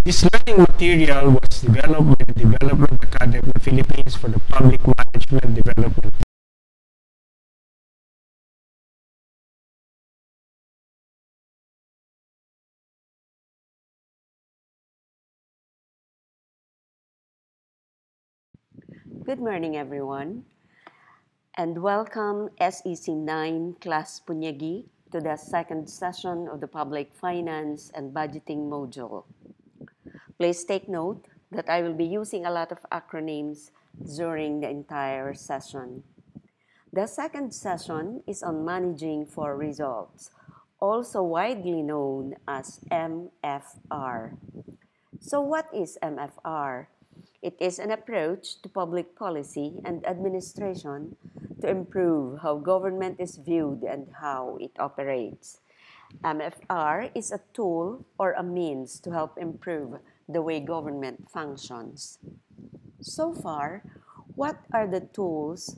This learning material was developed by the Development Academy of the Philippines for the Public Management Development. Good morning, everyone, and welcome SEC 9 Class Punyagi to the second session of the Public Finance and Budgeting module. Please take note that I will be using a lot of acronyms during the entire session. The second session is on managing for results, also widely known as MFR. So what is MFR? It is an approach to public policy and administration to improve how government is viewed and how it operates. MFR is a tool or a means to help improve the way government functions. So far, what are the tools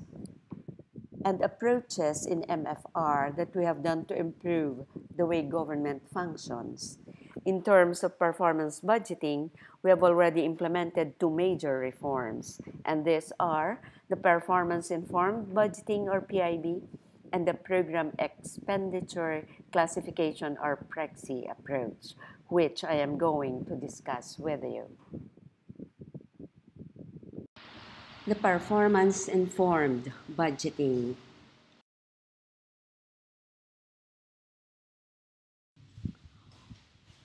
and approaches in MFR that we have done to improve the way government functions? In terms of performance budgeting, we have already implemented two major reforms, and these are the Performance-Informed Budgeting or PIB and the Program Expenditure Classification or PREXC approach, which I am going to discuss with you. The Performance-Informed Budgeting.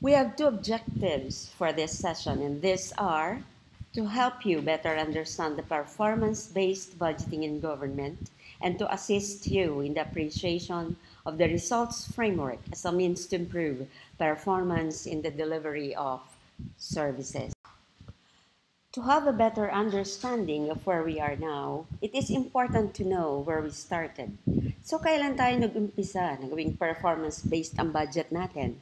We have two objectives for this session, and these are to help you better understand the performance-based budgeting in government and to assist you in the appreciation of the results framework as a means to improve performance in the delivery of services. To have a better understanding of where we are now, it is important to know where we started. So, kailan tayo nag-umpisa na gawing performance-based ang budget natin?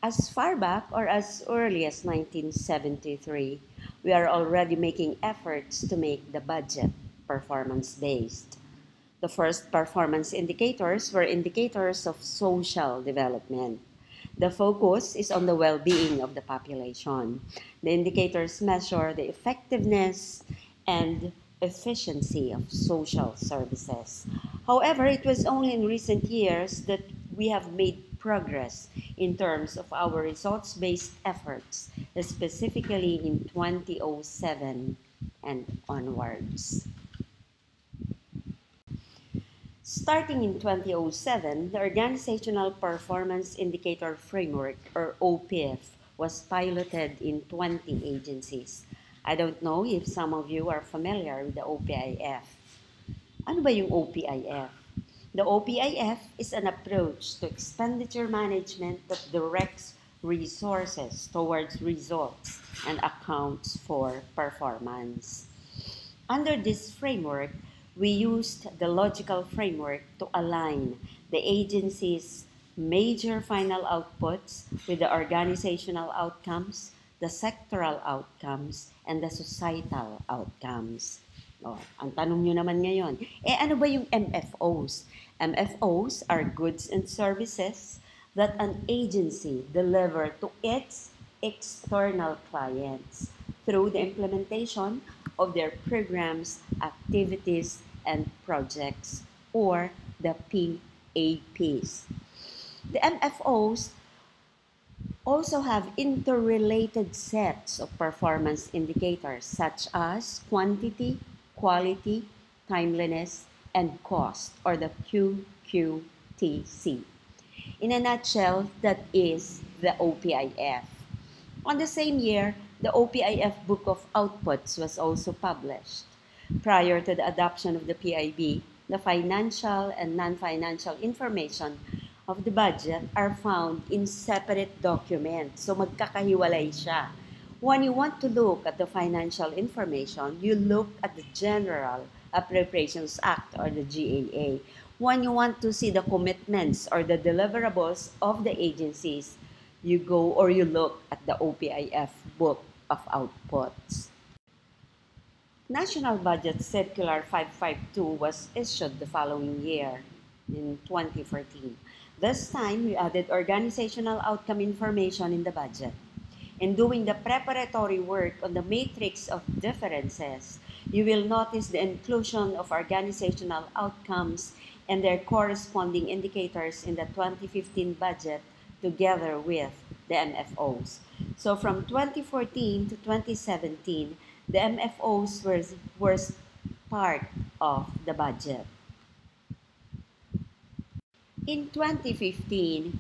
As far back or as early as 1973, we are already making efforts to make the budget performance-based. The first performance indicators were indicators of social development. The focus is on the well-being of the population. The indicators measure the effectiveness and efficiency of social services. However, it was only in recent years that we have made progress in terms of our results-based efforts, specifically in 2007 and onwards. Starting in 2007, the Organizational Performance Indicator Framework, or OPIF, was piloted in 20 agencies. I don't know if some of you are familiar with the OPIF. Ano ba yung OPIF? The OPIF is an approach to expenditure management that directs resources towards results and accounts for performance. Under this framework, we used the logical framework to align the agency's major final outputs with the organizational outcomes, the sectoral outcomes, and the societal outcomes. Ang tanong nyo naman ngayon, ano ba yung MFOs? MFOs are goods and services that an agency delivers to its external clients through the implementation of their programs, activities, and projects, or the PAPs. The MFOs also have interrelated sets of performance indicators such as quantity, quality, timeliness, and cost, or the QQTC. In a nutshell, that is the OPIF. On the same year, the OPIF Book of Outputs was also published. Prior to the adoption of the PIB, the financial and non-financial information of the budget are found in separate documents. So magkakahiwalay siya. When you want to look at the financial information, you look at the General Appropriations Act or the GAA. When you want to see the commitments or the deliverables of the agencies, you go or you look at the OPIF Book of Outputs. National Budget Circular 552 was issued the following year in 2014. This time, we added organizational outcome information in the budget. In doing the preparatory work on the matrix of differences, you will notice the inclusion of organizational outcomes and their corresponding indicators in the 2015 budget together with the MFOs. So from 2014 to 2017, the MFOs were part of the budget. In 2015,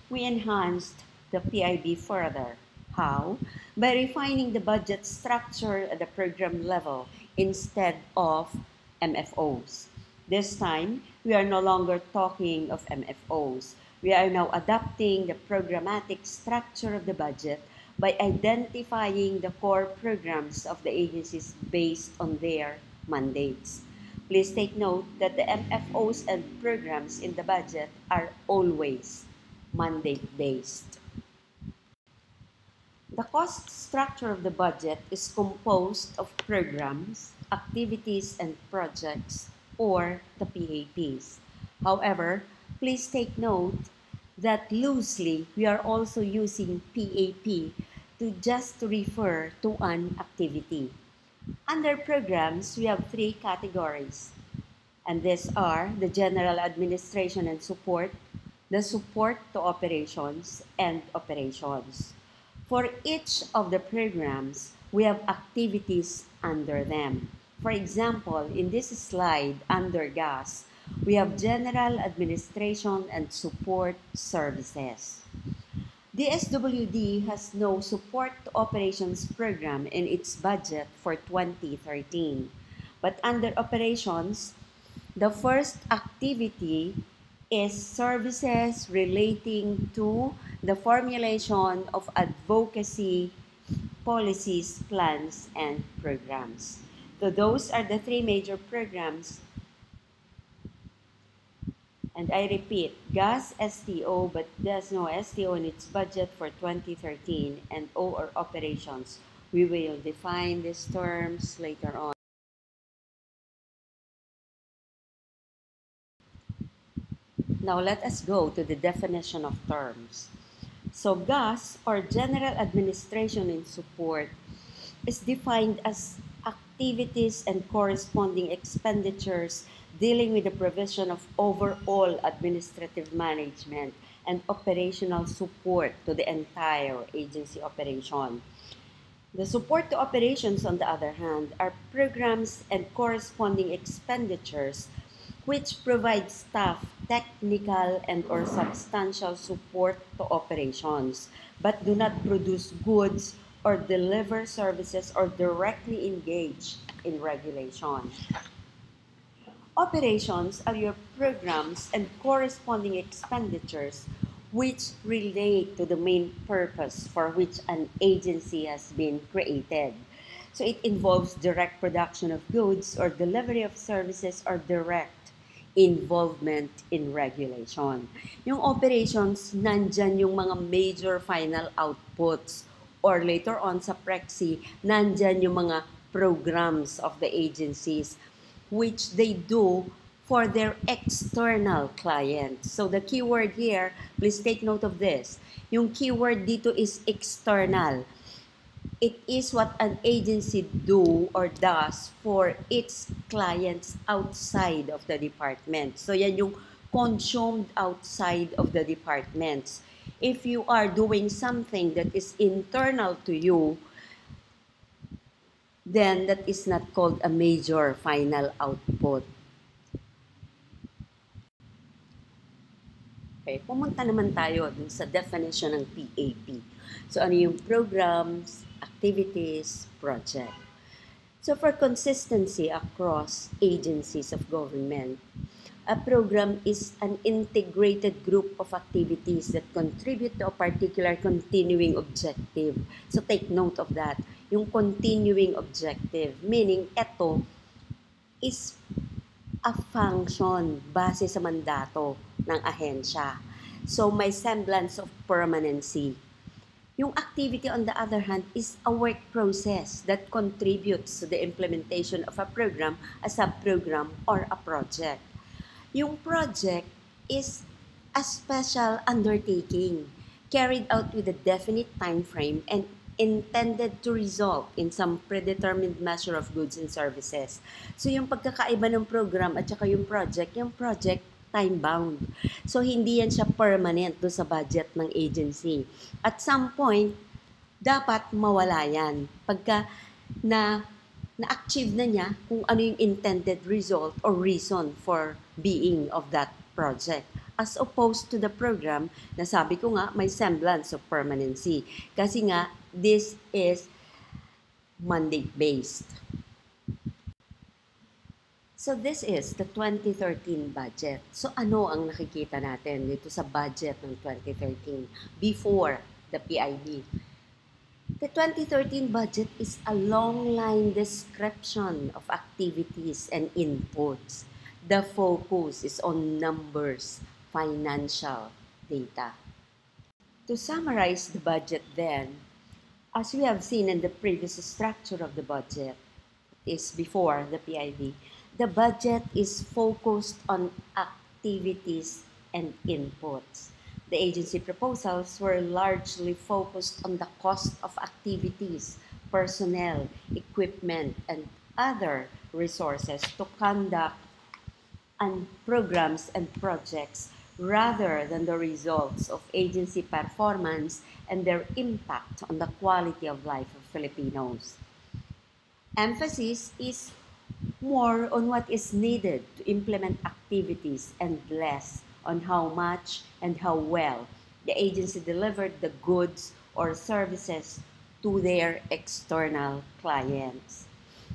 we enhanced the PIB further. How? By refining the budget structure at the program level instead of MFOs. This time, we are no longer talking of MFOs. We are now adapting the programmatic structure of the budget by identifying the core programs of the agencies based on their mandates. Please take note that the MFOs and programs in the budget are always mandate-based. The cost structure of the budget is composed of programs, activities, and projects, or the PAPs. However, please take note that loosely we are also using PAP to refer to an activity. Under programs, we have three categories, and these are the general administration and support, the support to operations, and operations. For each of the programs, we have activities under them. For example, in this slide, under gas, we have general administration and support services. The SWD has no support to operations program in its budget for 2013. But under operations, the first activity is services relating to the formulation of advocacy policies, plans, and programs. So those are the three major programs. And I repeat, gas STO, but there's no STO in its budget for 2013, and O or operations. We will define these terms later on. Now let us go to the definition of terms. So gas, or general administration and support, is defined as activities and corresponding expenditures dealing with the provision of overall administrative management and operational support to the entire agency operation. The support to operations, on the other hand, are programs and corresponding expenditures which provide staff technical and or substantial support to operations, but do not produce goods or deliver services or directly engage in regulation. Operations are your programs and corresponding expenditures which relate to the main purpose for which an agency has been created. So it involves direct production of goods or delivery of services or direct involvement in regulation. Yung operations, nandyan yung mga major final outputs, or later on sa PREXC, nandyan yung mga programs of the agencies which they do for their external clients. So the keyword here, please take note of this. Yung keyword dito is external. It is what an agency do or does for its clients outside of the department. So yan yung consumed outside of the departments. If you are doing something that is internal to you, then that is not called a major final output. Okay, pumunta naman tayo dun sa definition ng PAP. So ano yung programs, activities, project. So for consistency across agencies of government, a program is an integrated group of activities that contribute to a particular continuing objective. So take note of that. Yung continuing objective, meaning ito is a function base sa mandato ng ahensya. So may semblance of permanency. Yung activity, on the other hand, is a work process that contributes to the implementation of a program, a sub-program, or a project. Yung project is a special undertaking carried out with a definite time frame and intended to result in some predetermined measure of goods and services. So yung pagkakaiba ng program at saka yung project time-bound. So hindi yan siya permanent do sa budget ng agency. At some point, dapat mawala yan. Pagka na-achieve na niya kung ano yung intended result or reason for being of that project. As opposed to the program na sabi ko nga may semblance of permanency. Kasi nga, this is mandate-based. So this is the 2013 budget. So ano ang nakikita natin dito sa budget ng 2013 before the PIB? The 2013 budget is a long line description of activities and inputs. The focus is on numbers, financial data. To summarize the budget then, as we have seen in the previous structure of the budget, is before the PIB, the budget is focused on activities and inputs. The agency proposals were largely focused on the cost of activities, personnel, equipment, and other resources to conduct and programs and projects rather than the results of agency performance and their impact on the quality of life of Filipinos. Emphasis is more on what is needed to implement activities and less on how much and how well the agency delivered the goods or services to their external clients.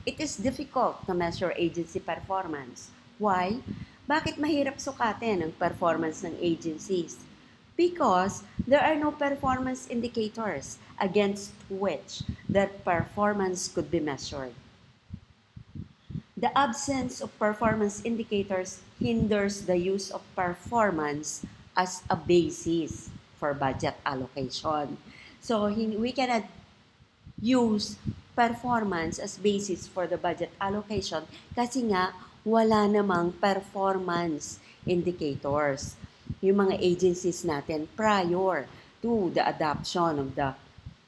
It is difficult to measure agency performance. Why? Bakit mahirap sukatin ang performance ng agencies? Because there are no performance indicators against which that performance could be measured. The absence of performance indicators hinders the use of performance as a basis for budget allocation. So we cannot use performance as basis for the budget allocation kasi nga wala namang performance indicators. Yung mga agencies natin prior to the adoption of the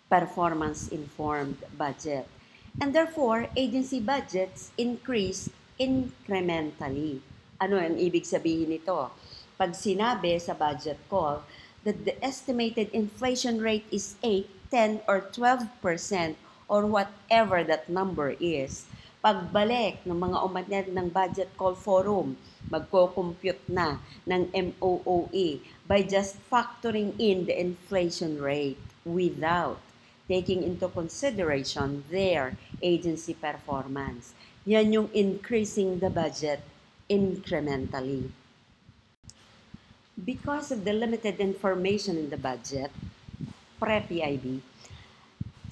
performance-informed budget. And therefore, agency budgets increase incrementally. Ano ang ibig sabihin nito? Pag sinabi sa budget call that the estimated inflation rate is 8, 10, or 12% or whatever that number is, pagbalik ng mga umatid ng budget call forum, magko-compute na ng MOOE by just factoring in the inflation rate without taking into consideration their agency performance. Yan yung increasing the budget incrementally. Because of the limited information in the budget, pre-PIB,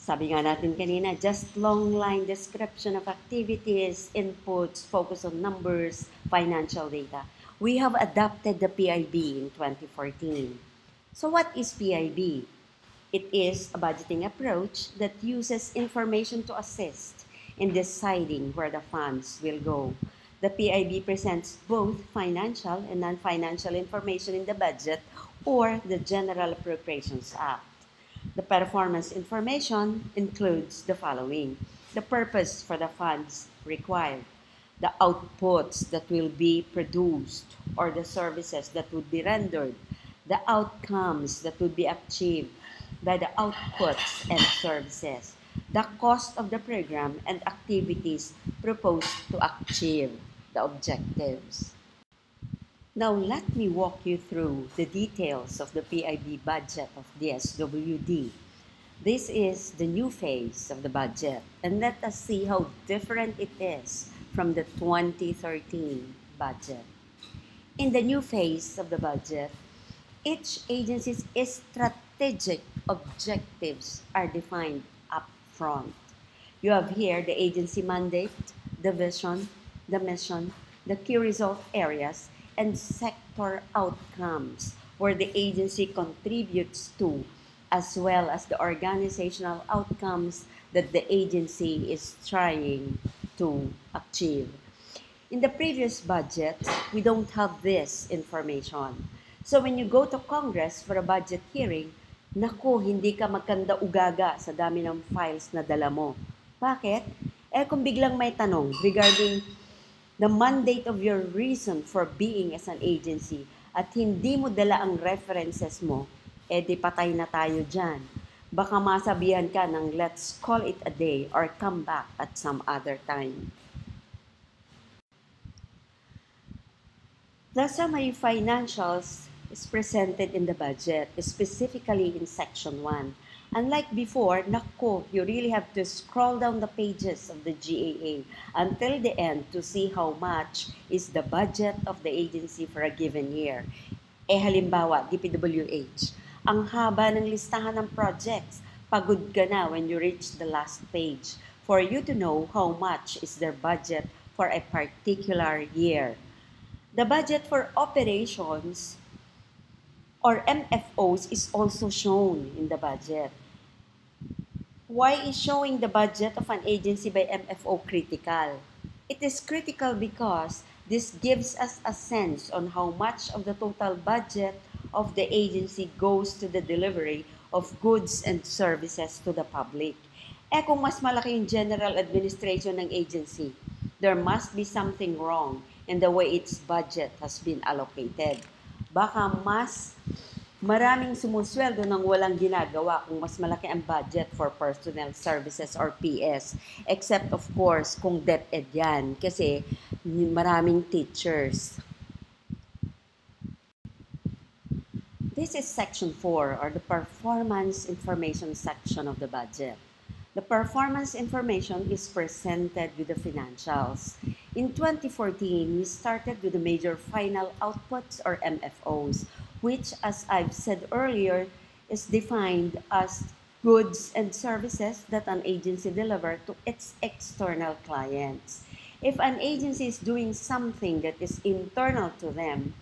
sabi nga natin kanina, just long line description of activities, inputs, focus on numbers, financial data. We have adopted the PIB in 2014. So what is PIB? It is a budgeting approach that uses information to assist in deciding where the funds will go. The PIB presents both financial and non-financial information in the budget or the General Appropriations Act. The performance information includes the following: the purpose for the funds required, the outputs that will be produced or the services that would be rendered, the outcomes that would be achieved by the outputs and services, the cost of the program and activities proposed to achieve the objectives. Now let me walk you through the details of the PIB budget of DSWD. This is the new phase of the budget, and let us see how different it is from the 2013 budget. In the new phase of the budget, each agency's strategic objectives are defined up front. You have here the agency mandate, the vision, the mission, the key result areas, and sector outcomes where the agency contributes to, as well as the organizational outcomes that the agency is trying to achieve. In the previous budget, we don't have this information. So when you go to Congress for a budget hearing, Naku, hindi ka magkanda-ugaga sa dami ng files na dala mo. Bakit? Kung biglang may tanong regarding the mandate of your reason for being as an agency at hindi mo dala ang references mo, di patay na tayo dyan. Baka masabihan ka ng let's call it a day or come back at some other time. The summary financials is presented in the budget, specifically in Section 1. Unlike before, nako, you really have to scroll down the pages of the GAA until the end to see how much is the budget of the agency for a given year. Halimbawa, DPWH, ang haba ng listahan ng projects, pagod ka na when you reach the last page for you to know how much is their budget for a particular year. The budget for operations or MFOs is also shown in the budget. Why is showing the budget of an agency by MFO critical? It is critical because this gives us a sense on how much of the total budget of the agency goes to the delivery of goods and services to the public. Kung mas malaki yung general administration ng agency, there must be something wrong in the way its budget has been allocated. Baka mas maraming sumusweldo ng walang ginagawa kung mas malaki ang budget for personnel services or PS. Except of course kung DepEd yan kasi maraming teachers. This is Section 4 or the Performance Information section of the budget. The performance information is presented with the financials. In 2014, we started with the major final outputs or MFOs, which, as I've said earlier, is defined as goods and services that an agency delivers to its external clients. If an agency is doing something that is internal to them,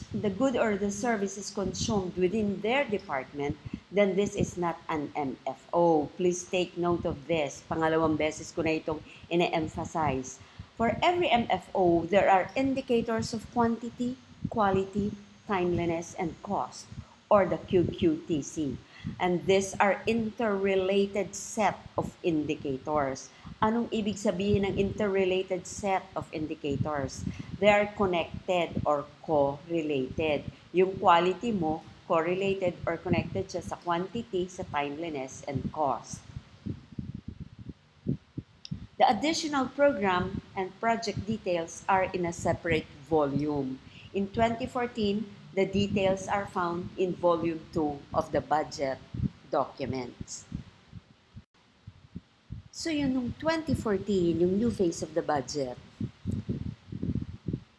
the good or the service is consumed within their department, then this is not an MFO. Please take note of this. Pangalawang beses ko na itong ina-emphasize. For every MFO, there are indicators of quantity, quality, timeliness, and cost, or the QQTC. And these are interrelated set of indicators. Anong ibig sabihin ng interrelated set of indicators? They are connected or correlated. Yung quality mo, correlated or connected siya sa quantity, sa timeliness, and cost. The additional program and project details are in a separate volume. In 2014, the details are found in Volume 2 of the budget documents. So yun, nung 2014, yung new phase of the budget,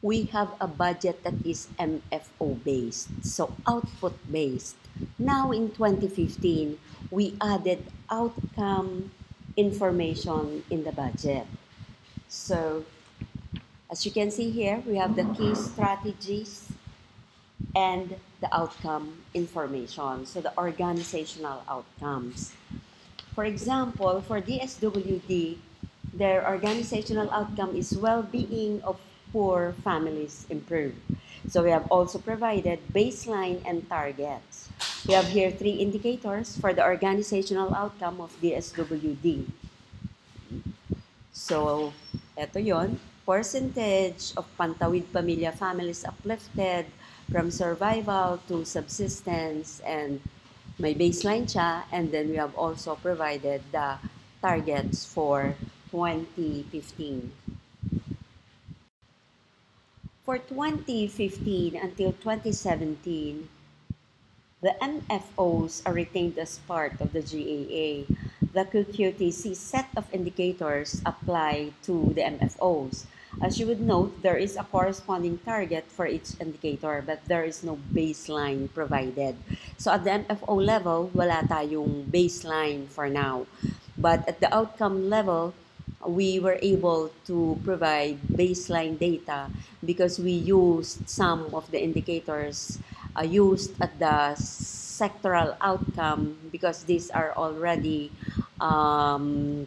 we have a budget that is MFO-based, so output-based. Now in 2015, we added outcome information in the budget. So, as you can see here, we have the key strategies and the outcome information, so the organizational outcomes. For example, for DSWD, their organizational outcome is well-being of poor families improved. So we have also provided baseline and targets. We have here 3 indicators for the organizational outcome of DSWD. So, eto yon, percentage of Pantawid Pamilya families uplifted from survival to subsistence, and may baseline siya, and then we have also provided the targets for 2015. For 2015 until 2017, the MFOs are retained as part of the GAA. The QQTC set of indicators apply to the MFOs. As you would note, there is a corresponding target for each indicator, but there is no baseline provided. So at the MFO level, wala tayong baseline for now. But at the outcome level, we were able to provide baseline data because we used some of the indicators used at the sectoral outcome, because these are already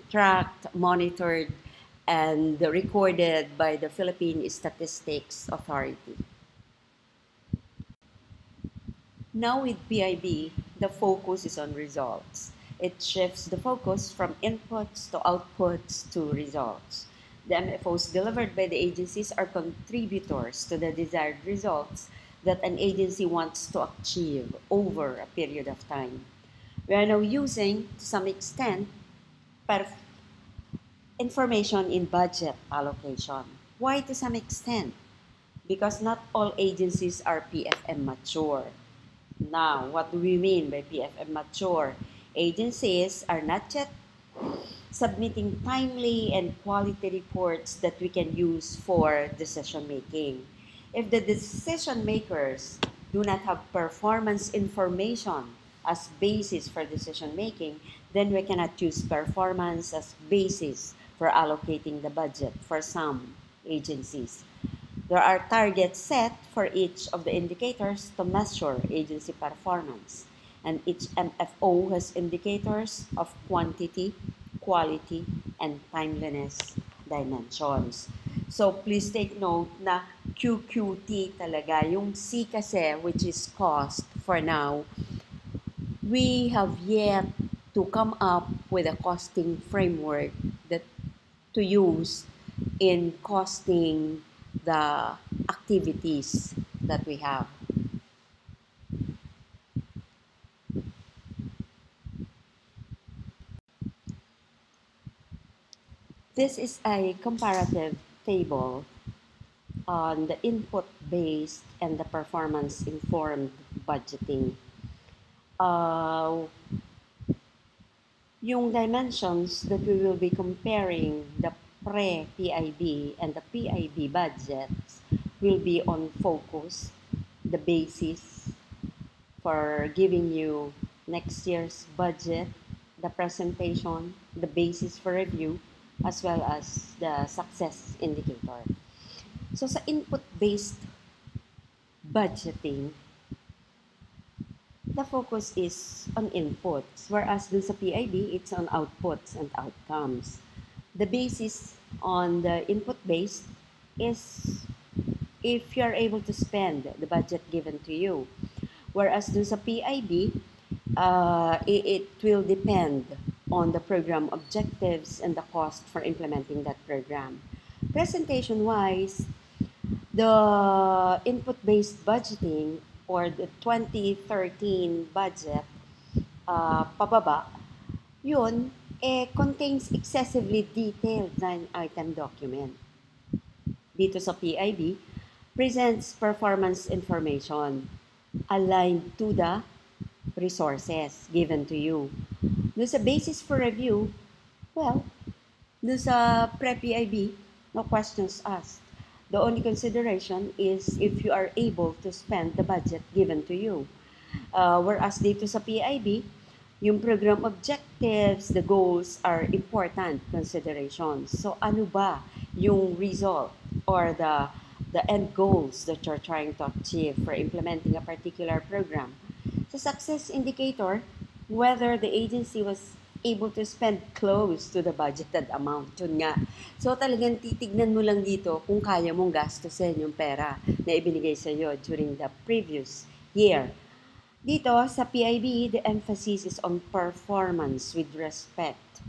tracked, monitored, and recorded by the Philippine Statistics Authority. Now with PIB, the focus is on results. It shifts the focus from inputs to outputs to results. The MFOs delivered by the agencies are contributors to the desired results that an agency wants to achieve over a period of time. We are now using, to some extent, information in budget allocation. Why to some extent? Because not all agencies are PFM mature. Now, what do we mean by PFM mature? Agencies are not yet submitting timely and quality reports that we can use for decision making. If the decision makers do not have performance information as basis for decision making, then we cannot use performance as basis for allocating the budget for some agencies. There are targets set for each of the indicators to measure agency performance, and each MFO has indicators of quantity, quality, and timeliness dimensions. So please take note na QQT talaga. Yung C kasi, which is cost for now, we have yet to come up with a costing framework that to use in costing the activities that we have. This is a comparative table on the input-based and the performance-informed budgeting. Yung dimensions that we will be comparing the pre-PIB and the PIB budgets will be on focus, the basis for giving you next year's budget, the presentation, the basis for review, as well as the success indicator. So sa input-based budgeting, the focus is on inputs, whereas dun sa PIB, it's on outputs and outcomes. The basis on the input-based is if you're able to spend the budget given to you. Whereas dun sa PIB, it will depend on the program objectives and the cost for implementing that program. Presentation-wise, the input-based budgeting or the 2013 budget, pababa, yun, contains excessively detailed line-item document. Dito sa PIB, presents performance information aligned to the resources given to you. Doon sa basis for review, well, doon sa pre-PIB, no questions asked. The only consideration is if you are able to spend the budget given to you. Whereas dito sa PIB, yung program objectives, the goals are important considerations. So ano ba yung result or the end goals that you're trying to achieve for implementing a particular program? Sa success indicator, whether the agency was able to spend close to the budgeted amount. Yun nga. So talagang titignan mo lang dito kung kaya mong gastusin yung pera na ibinigay sa iyo during the previous year. Dito sa PIB, the emphasis is on performance with respect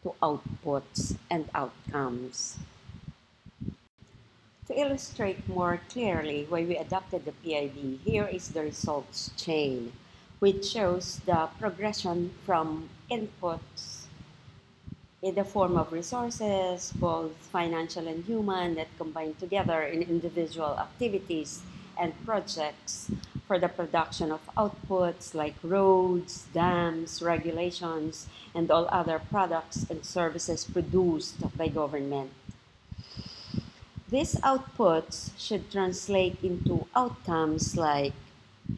to outputs and outcomes. To illustrate more clearly why we adopted the PIB, here is the results chain, which shows the progression from inputs in the form of resources, both financial and human, that combine together in individual activities and projects for the production of outputs like roads, dams, regulations, and all other products and services produced by government. These outputs should translate into outcomes like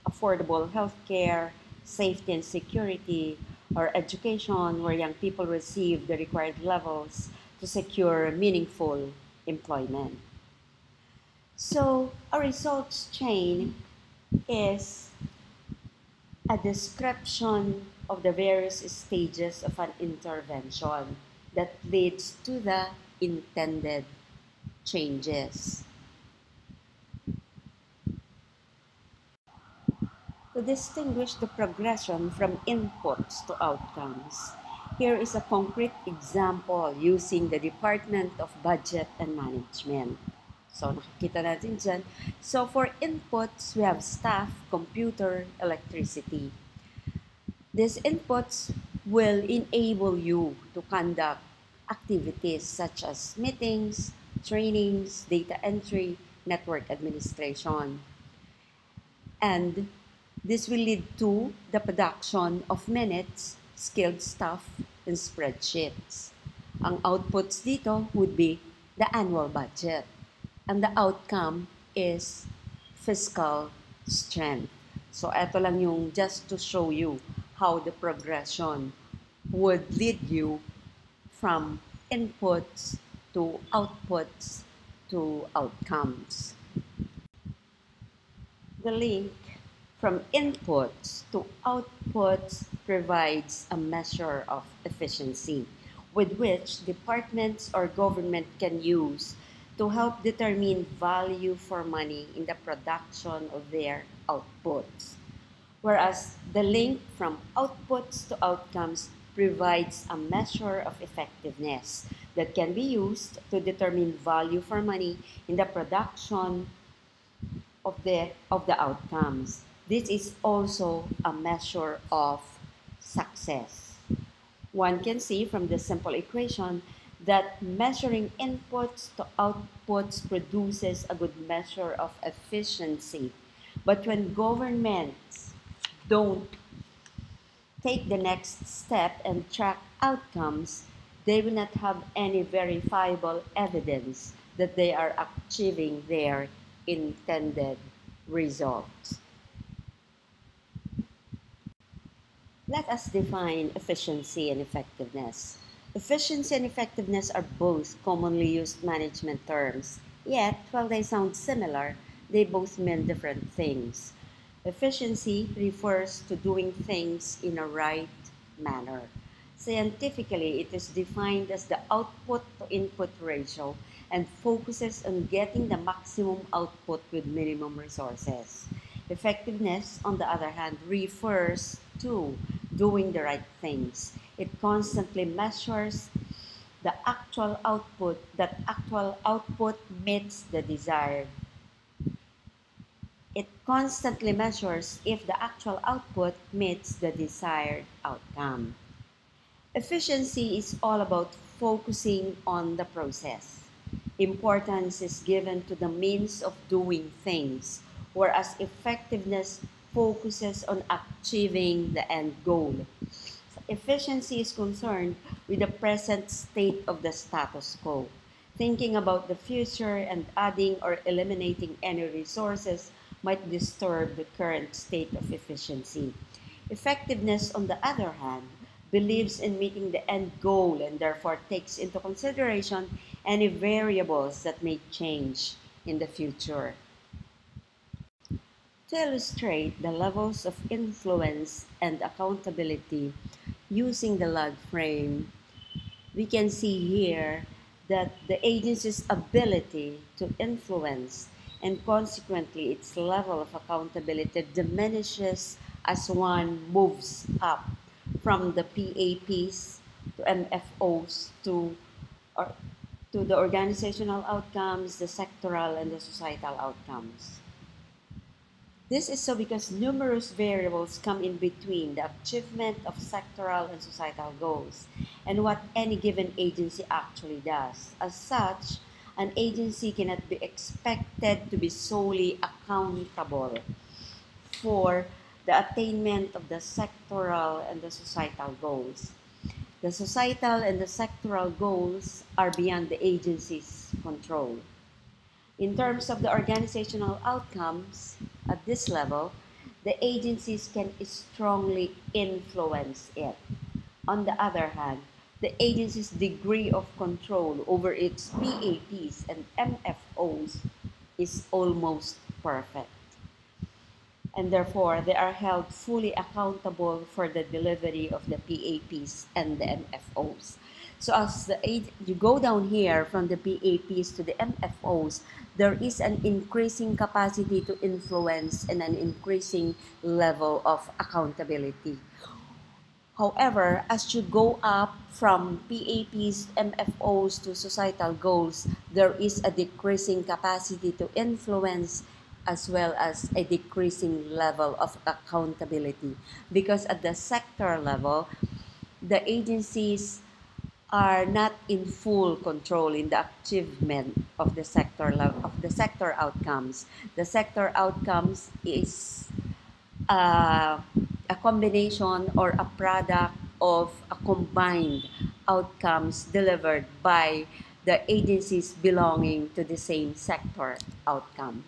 affordable healthcare, safety and security, or education where young people receive the required levels to secure meaningful employment. So, a results chain is a description of the various stages of an intervention that leads to the intended changes. To distinguish the progression from inputs to outcomes, here is a concrete example using the Department of Budget and Management. So, nakikita natin dyan. So, for inputs, we have staff, computer, electricity. These inputs will enable you to conduct activities such as meetings, trainings, data entry, network administration. And this will lead to the production of minutes, skilled staff, and spreadsheets. Ang outputs dito would be the annual budget. And the outcome is fiscal strength. So, ito lang yung just to show you how the progression would lead you from inputs to outputs to outcomes. The link from inputs to outputs provides a measure of efficiency with which departments or government can use to help determine value for money in the production of their outputs. Whereas the link from outputs to outcomes provides a measure of effectiveness that can be used to determine value for money in the production of the outcomes. This is also a measure of success. One can see from the simple equation that measuring inputs to outputs produces a good measure of efficiency. But when governments don't take the next step and track outcomes, they will not have any verifiable evidence that they are achieving their intended results. Let us define efficiency and effectiveness. Efficiency and effectiveness are both commonly used management terms, yet while they sound similar, they both mean different things. Efficiency refers to doing things in a right manner. Scientifically, it is defined as the output to input ratio and focuses on getting the maximum output with minimum resources. Effectiveness, on the other hand, refers to doing the right things. It constantly measures the actual output, that actual output meets the desired. It constantly measures if the actual output meets the desired outcome. Efficiency is all about focusing on the process. Importance is given to the means of doing things, whereas effectiveness focuses on achieving the end goal. Efficiency is concerned with the present state of the status quo, thinking about the future and adding or eliminating any resources might disturb the current state of efficiency. Effectiveness, on the other hand, believes in meeting the end goal and therefore takes into consideration any variables that may change in the future. To illustrate the levels of influence and accountability using the log frame, we can see here that the agency's ability to influence and consequently its level of accountability diminishes as one moves up from the PAPs to MFOs to the organizational outcomes, the sectoral, and the societal outcomes. This is so because numerous variables come in between the achievement of sectoral and societal goals and what any given agency actually does. As such, an agency cannot be expected to be solely accountable for the attainment of the sectoral and the societal goals. The societal and the sectoral goals are beyond the agency's control. In terms of the organizational outcomes, at this level, the agencies can strongly influence it. On the other hand, the agency's degree of control over its PAPs and MFOs is almost perfect. and therefore they are held fully accountable for the delivery of the PAPs and the MFOs. So as you go down here from the PAPs to the MFOs, there is an increasing capacity to influence and an increasing level of accountability. However, as you go up from PAPs, MFOs to societal goals, there is a decreasing capacity to influence as well as a decreasing level of accountability. Because at the sector level, the agencies are not in full control in the achievement of the sector outcomes. The sector outcomes is a combination or a product of a combined outcomes delivered by the agencies belonging to the same sector outcome.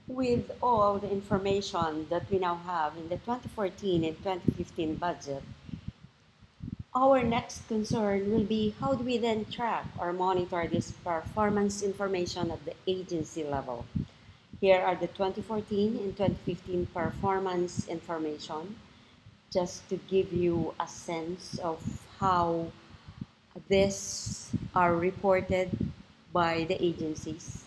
With all the information that we now have in the 2014 and 2015 budget, our next concern will be how do we then track or monitor this performance information at the agency level. Here are the 2014 and 2015 performance information, just to give you a sense of how these are reported by the agencies.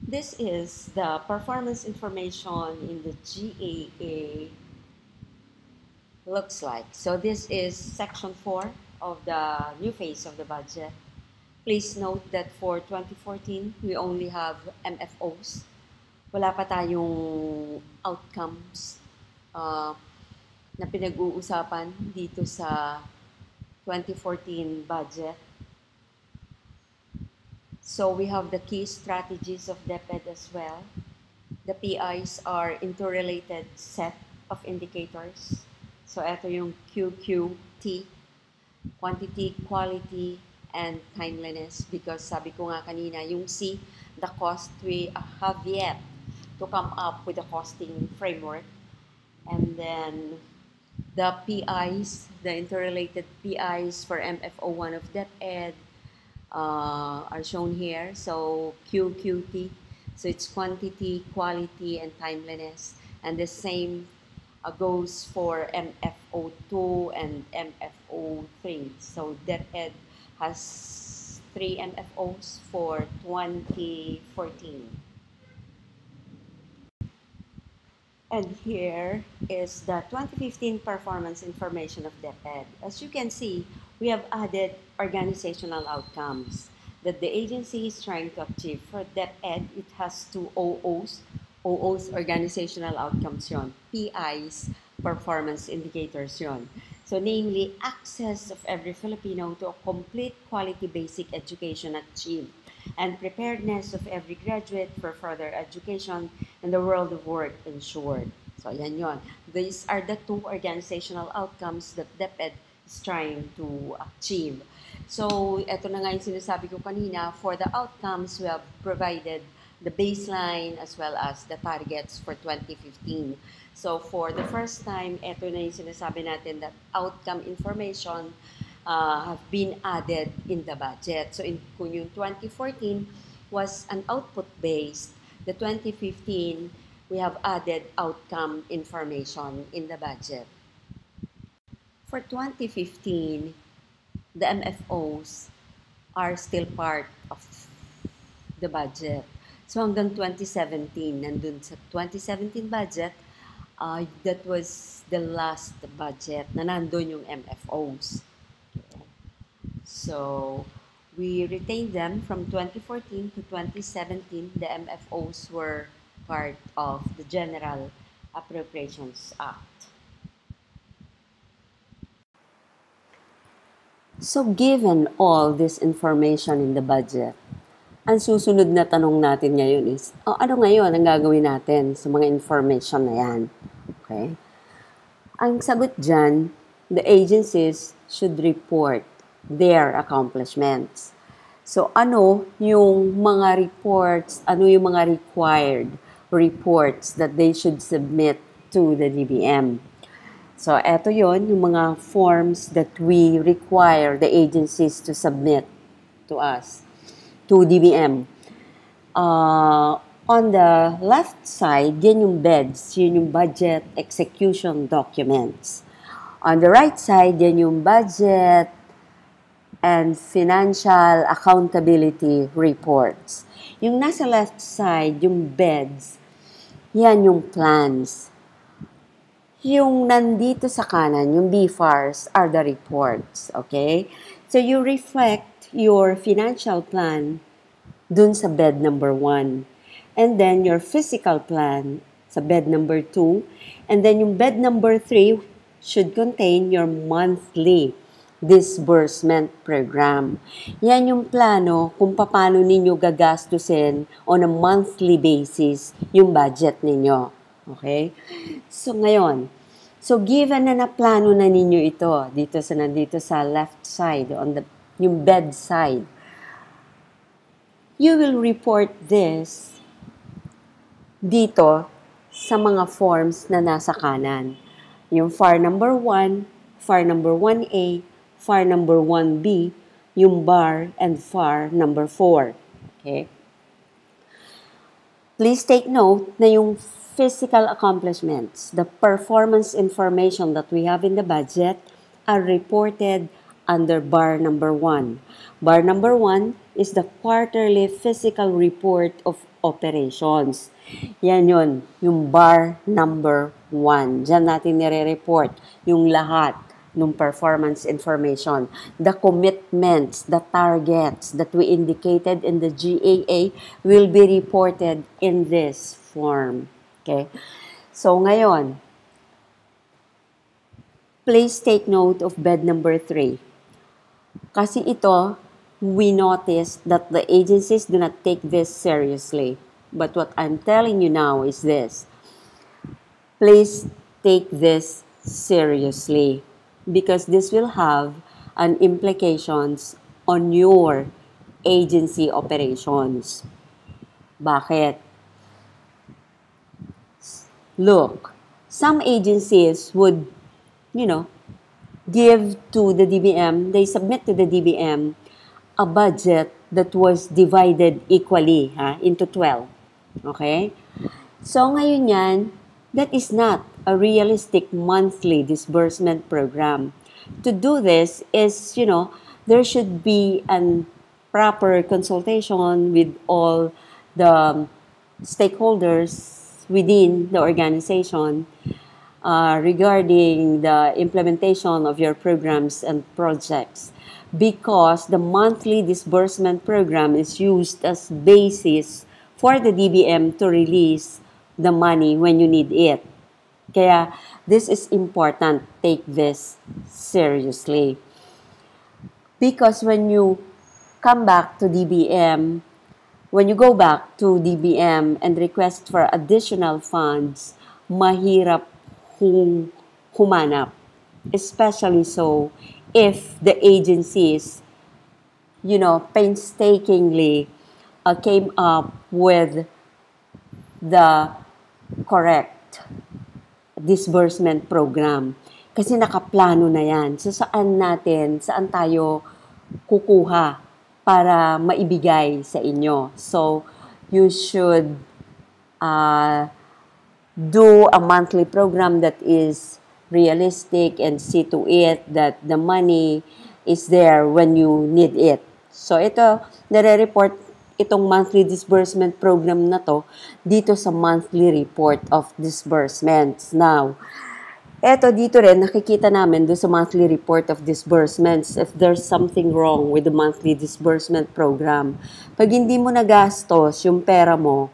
This is the performance information in the GAA looks like. So this is section 4 of the new phase of the budget. Please note that for 2014, we only have MFOs. Wala pa tayong outcomes na pinag-uusapan dito sa 2014 budget. So we have the key strategies of DepEd as well. The PIs are interrelated set of indicators. So ito yung QQT, quantity, quality, and timeliness, because sabi ko nga kanina, yung C, the cost, we have yet to come up with a costing framework. And then the PIs, the interrelated PIs for MFO1 of DepEd are shown here. So QQT, so it's quantity, quality, and timeliness. And the same goes for MFO2 and MFO3. So DepEd has 3 MFOs for 2014. And here is the 2015 performance information of DepEd. As you can see, we have added organizational outcomes that the agency is trying to achieve. For DepEd, it has 2 OOs. OOs, organizational outcomes yon. PIs, performance indicators yon. So namely, access of every Filipino to a complete quality basic education achieved, and preparedness of every graduate for further education in the world of work ensured. So yan yon. These are the 2 organizational outcomes that DepEd is trying to achieve. So ito na nga yung sinasabi ko kanina, for the outcomes we have provided the baseline as well as the targets for 2015. So for the first time, ito na yung sinasabi natin that outcome information have been added in the budget. So kung yung 2014 was an output-based, the 2015, we have added outcome information in the budget. For 2015, the MFOs are still part of the budget. So hanggang 2017, nandun sa 2017 budget, that was the last budget na nandun yung MFOs. So we retained them from 2014 to 2017. The MFOs were part of the General Appropriations Act. So given all this information in the budget, ang susunod na tanong natin ngayon is, ano ngayon ang gagawin natin sa mga information na yan? Okay? Ang sagot dyan, the agencies should report their accomplishments. So ano yung mga reports, ano yung mga required reports that they should submit to the DBM? So, eto yon yung mga forms that we require the agencies to submit to us, to DBM. On the left side, yan yung BEDS, yun yung Budget Execution Documents. On the right side, yan yung Budget and Financial Accountability Reports. Yung nasa left side, yung BEDS, yan yung plans. Yung nandito sa kanan, yung BFARs, are the reports, okay? So you reflect your financial plan dun sa bed number 1. And then your physical plan sa bed number 2. And then yung bed number 3 should contain your monthly disbursement program. Yan yung plano kung paano ninyo gagastusin on a monthly basis yung budget ninyo. Okay? So ngayon, given na plano na ninyo ito nandito sa left side, on the yung bed side, you will report this dito sa mga forms na nasa kanan. Yung FAR number 1, FAR number 1A, FAR number 1B, yung BAR, and FAR number 4. Okay? Please take note na yung physical accomplishments, the performance information that we have in the budget are reported under BAR number 1. BAR number 1 is the quarterly physical report of operations. Yan yun, yung BAR number 1. Diyan natin nire-report yung lahat ng performance information. The commitments, the targets that we indicated in the GAA will be reported in this form. Okay? So ngayon, please take note of bed number 3. Kasi ito, we noticed that the agencies do not take this seriously. But what I'm telling you now is this. Please take this seriously because this will have an implications on your agency operations. Bakit? Look, some agencies would, give to the DBM, they submit to the DBM a budget that was divided equally into 12. Okay? So ngayon yan, that is not a realistic monthly disbursement program. To do this is, there should be a proper consultation with all the stakeholders within the organization regarding the implementation of your programs and projects, because the monthly disbursement program is used as basis for the DBM to release the money when you need it. Kaya this is important. Take this seriously. Because when you come back to DBM, when you go back to DBM and request for additional funds, mahirap humanap. Especially so if the agencies, painstakingly came up with the correct disbursement program. Kasi nakaplano na yan. So saan tayo kukuha para maibigay sa inyo? So you should do a monthly program that is realistic and see to it that the money is there when you need it. So ito, nare-report itong monthly disbursement program na to dito sa monthly report of disbursements. Now, dito rin nakikita namin doon sa monthly report of disbursements if there's something wrong with the monthly disbursement program. Pag hindi mo nagastos yung pera mo,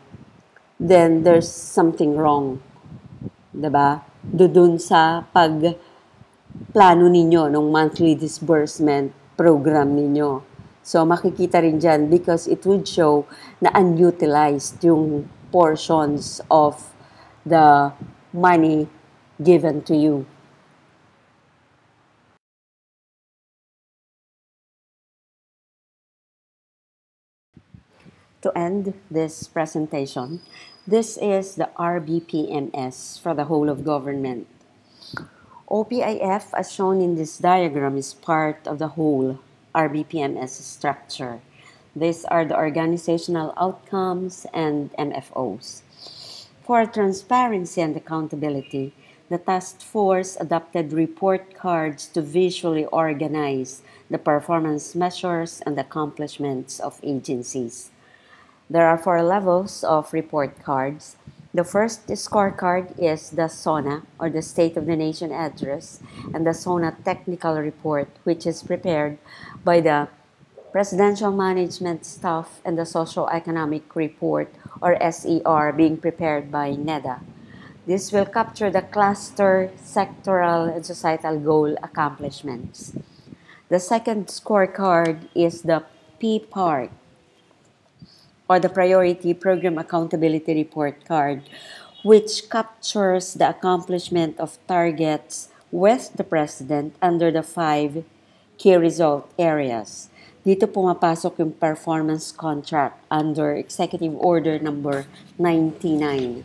then there's something wrong. Diba? Doon sa pagplano ninyo ng monthly disbursement program ninyo. So, makikita rin dyan because it would show na unutilized yung portions of the money given to you. To end this presentation, this is the RBPMS for the whole of government. OPIF, as shown in this diagram, is part of the whole RBPMS structure. These are the organizational outcomes and MFOs. For transparency and accountability, the task force adopted report cards to visually organize the performance measures and accomplishments of agencies. There are 4 levels of report cards. The first scorecard is the SONA, or the State of the Nation Address, and the SONA Technical Report, which is prepared by the Presidential Management Staff, and the Socio-Economic Report, or SER, being prepared by NEDA. This will capture the cluster, sectoral, and societal goal accomplishments. The second scorecard is the PPARC, or the Priority Program Accountability Report card, which captures the accomplishment of targets with the President under the 5 key result areas. Dito pumapasok yung performance contract under Executive Order number 99.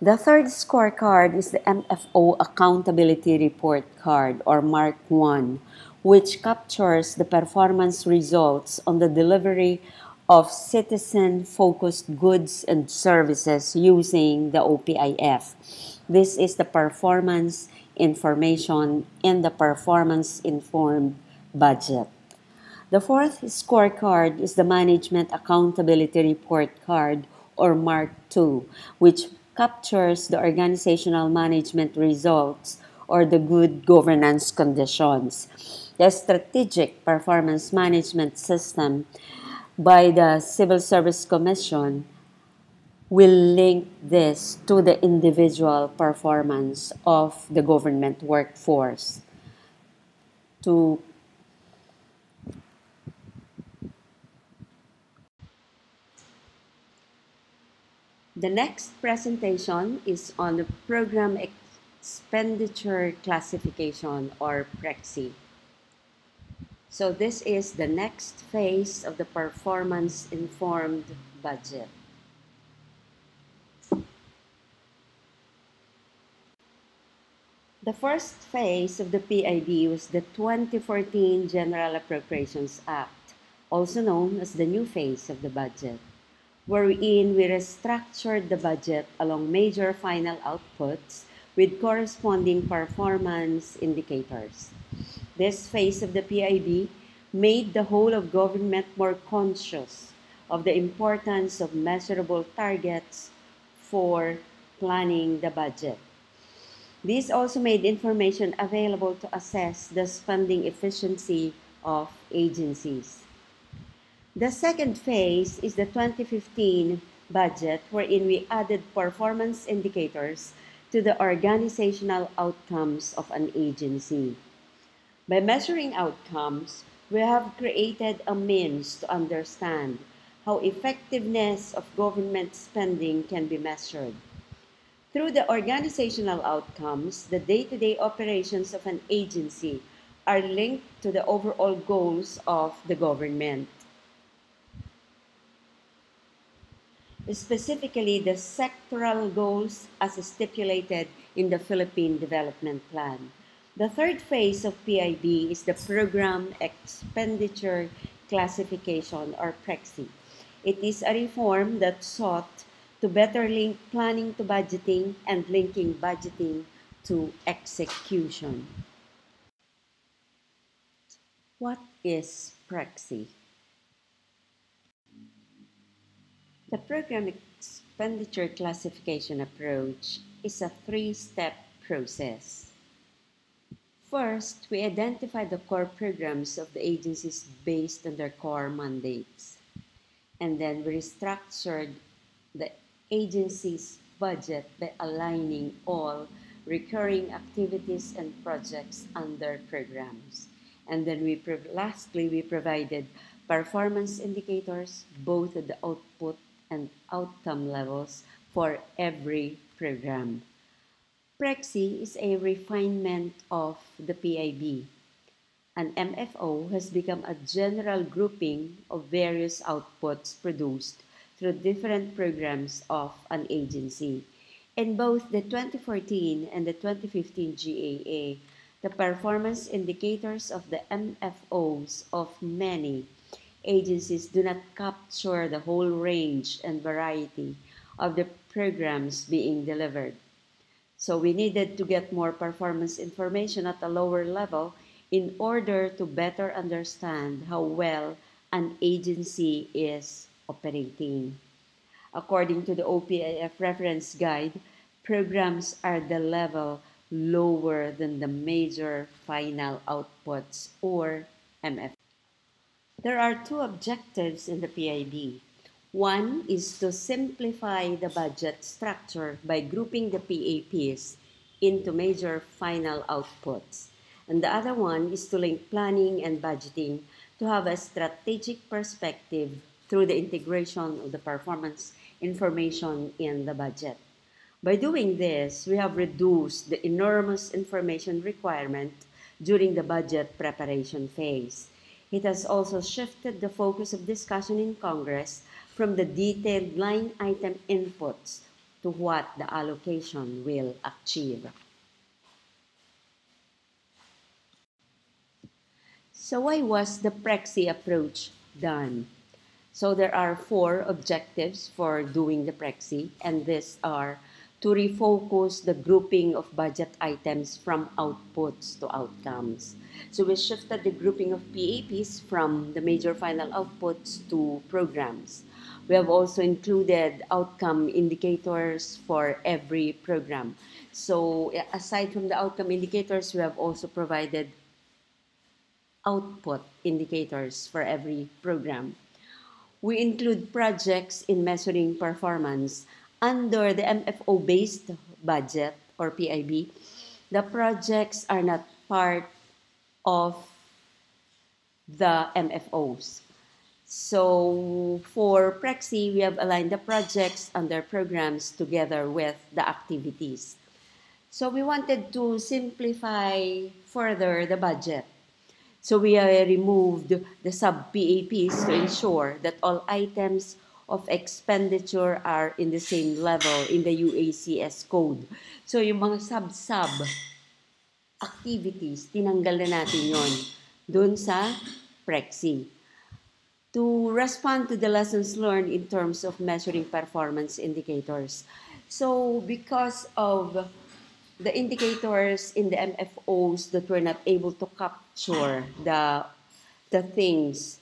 The third scorecard is the MFO Accountability Report card, or Mark 1, which captures the performance results on the delivery of citizen-focused goods and services using the OPIF. This is the performance information in the performance-informed budget. The fourth scorecard is the Management Accountability Report card, or Mark 2, which captures the organizational management results or the good governance conditions. The Strategic Performance Management System by the Civil Service Commission will link this to the individual performance of the government workforce. The next presentation is on the Program Expenditure Classification, or PREXC. So this is the next phase of the performance-informed budget. The first phase of the PIB was the 2014 General Appropriations Act, also known as the new phase of the budget, wherein we restructured the budget along major final outputs with corresponding performance indicators. This phase of the PIB made the whole of government more conscious of the importance of measurable targets for planning the budget. This also made information available to assess the spending efficiency of agencies. The second phase is the 2015 budget, wherein we added performance indicators to the organizational outcomes of an agency. By measuring outcomes, we have created a means to understand how effectiveness of government spending can be measured. Through the organizational outcomes, the day-to-day operations of an agency are linked to the overall goals of the government. Specifically, the sectoral goals as stipulated in the Philippine Development Plan. The third phase of PIB is the Program Expenditure Classification, or PREXC. It is a reform that sought to better link planning to budgeting and linking budgeting to execution. What is PREXC? The Program Expenditure Classification approach is a 3-step process. First, we identify the core programs of the agencies based on their core mandates. And then we restructured the agency's budget by aligning all recurring activities and projects under programs. And then lastly, we provided performance indicators both at the output and outcome levels for every program. PREXC is a refinement of the PIB. An MFO has become a general grouping of various outputs produced through different programs of an agency. In both the 2014 and the 2015 GAA, the performance indicators of the MFOs of many agencies do not capture the whole range and variety of the programs being delivered. So we needed to get more performance information at a lower level in order to better understand how well an agency is operating. According to the OPIF reference guide, programs are the level lower than the major final outputs or MF. There are two objectives in the PIB. One is to simplify the budget structure by grouping the PAPs into major final outputs. And the other one is to link planning and budgeting to have a strategic perspective through the integration of the performance information in the budget. By doing this, we have reduced the enormous information requirement during the budget preparation phase. It has also shifted the focus of discussion in Congress from the detailed line item inputs to what the allocation will achieve. So why was the PREXC approach done? So there are 4 objectives for doing the PREXC, and these are to refocus the grouping of budget items from outputs to outcomes. So we shifted the grouping of PAPs from the major final outputs to programs. We have also included outcome indicators for every program. So aside from the outcome indicators, we have also provided output indicators for every program. We include projects in measuring performance under the MFO-based budget or PIB. The projects are not part of the MFOs. So for PREXC, we have aligned the projects under programs together with the activities. So we wanted to simplify further the budget. So we removed the sub-PAPs to ensure that all items of expenditure are in the same level in the UACS code. So yung mga sub-sub activities, tinanggal na natin yon dun sa PREXC. To respond to the lessons learned in terms of measuring performance indicators. So because of the indicators in the MFOs that were not able to capture the things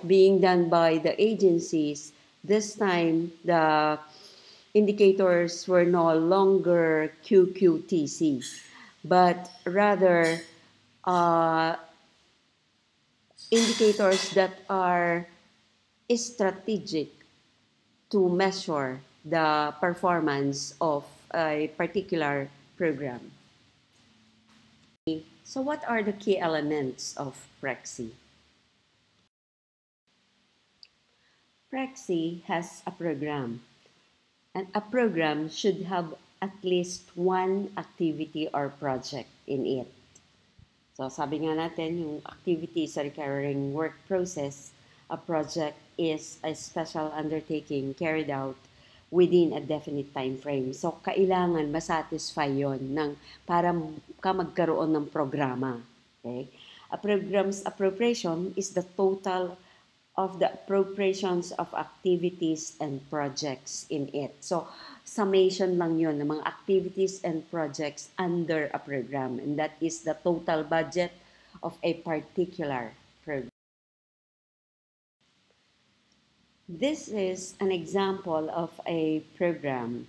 being done by the agencies, this time the indicators were no longer QQTC, but rather indicators that are strategic to measure the performance of a particular program. So what are the key elements of PREXC? PREXC has a program, and a program should have at least one activity or project in it. So sabi nga natin, yung activity sa recurring work process, a project is a special undertaking carried out within a definite time frame. So kailangan masatisfy yon para ka magkaroon ng programa. Okay? A program's appropriation is the total of the appropriations of activities and projects in it. So, summation lang yun ng mga activities and projects under a program. And that is the total budget of a particular program. This is an example of a program.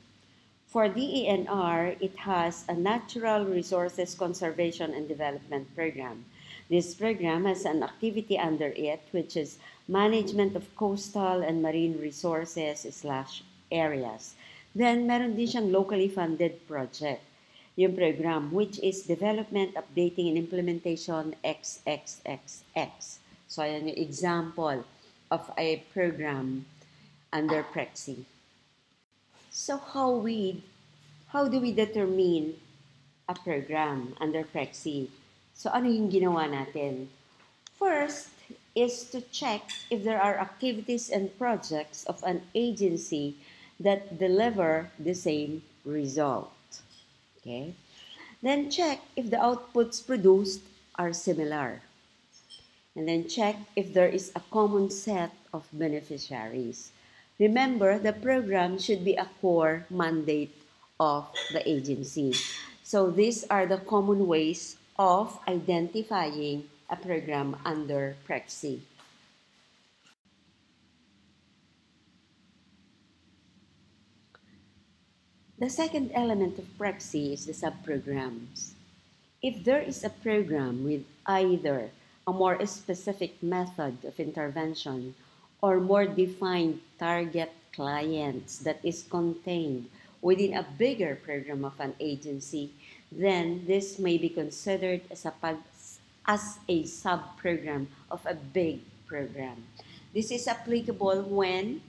For DENR, it has a Natural Resources Conservation and Development Program. This program has an activity under it, which is Management of Coastal and Marine Resources/Areas. Then, meron din siyang locally funded project, yung program, which is Development, Updating, and Implementation XXXX. So, ayan yung example of a program under PREXC. So, how do we determine a program under PREXC? So, ano yung ginawa natin? First is to check if there are activities and projects of an agency that deliver the same result. Okay? Then check if the outputs produced are similar. And then check if there is a common set of beneficiaries. Remember, the program should be a core mandate of the agency. So these are the common ways of identifying a program under PREXC. The second element of PREXC is the subprograms. If there is a program with either a more specific method of intervention or more defined target clients that is contained within a bigger program of an agency, then this may be considered as a sub-program of a big program. This is applicable when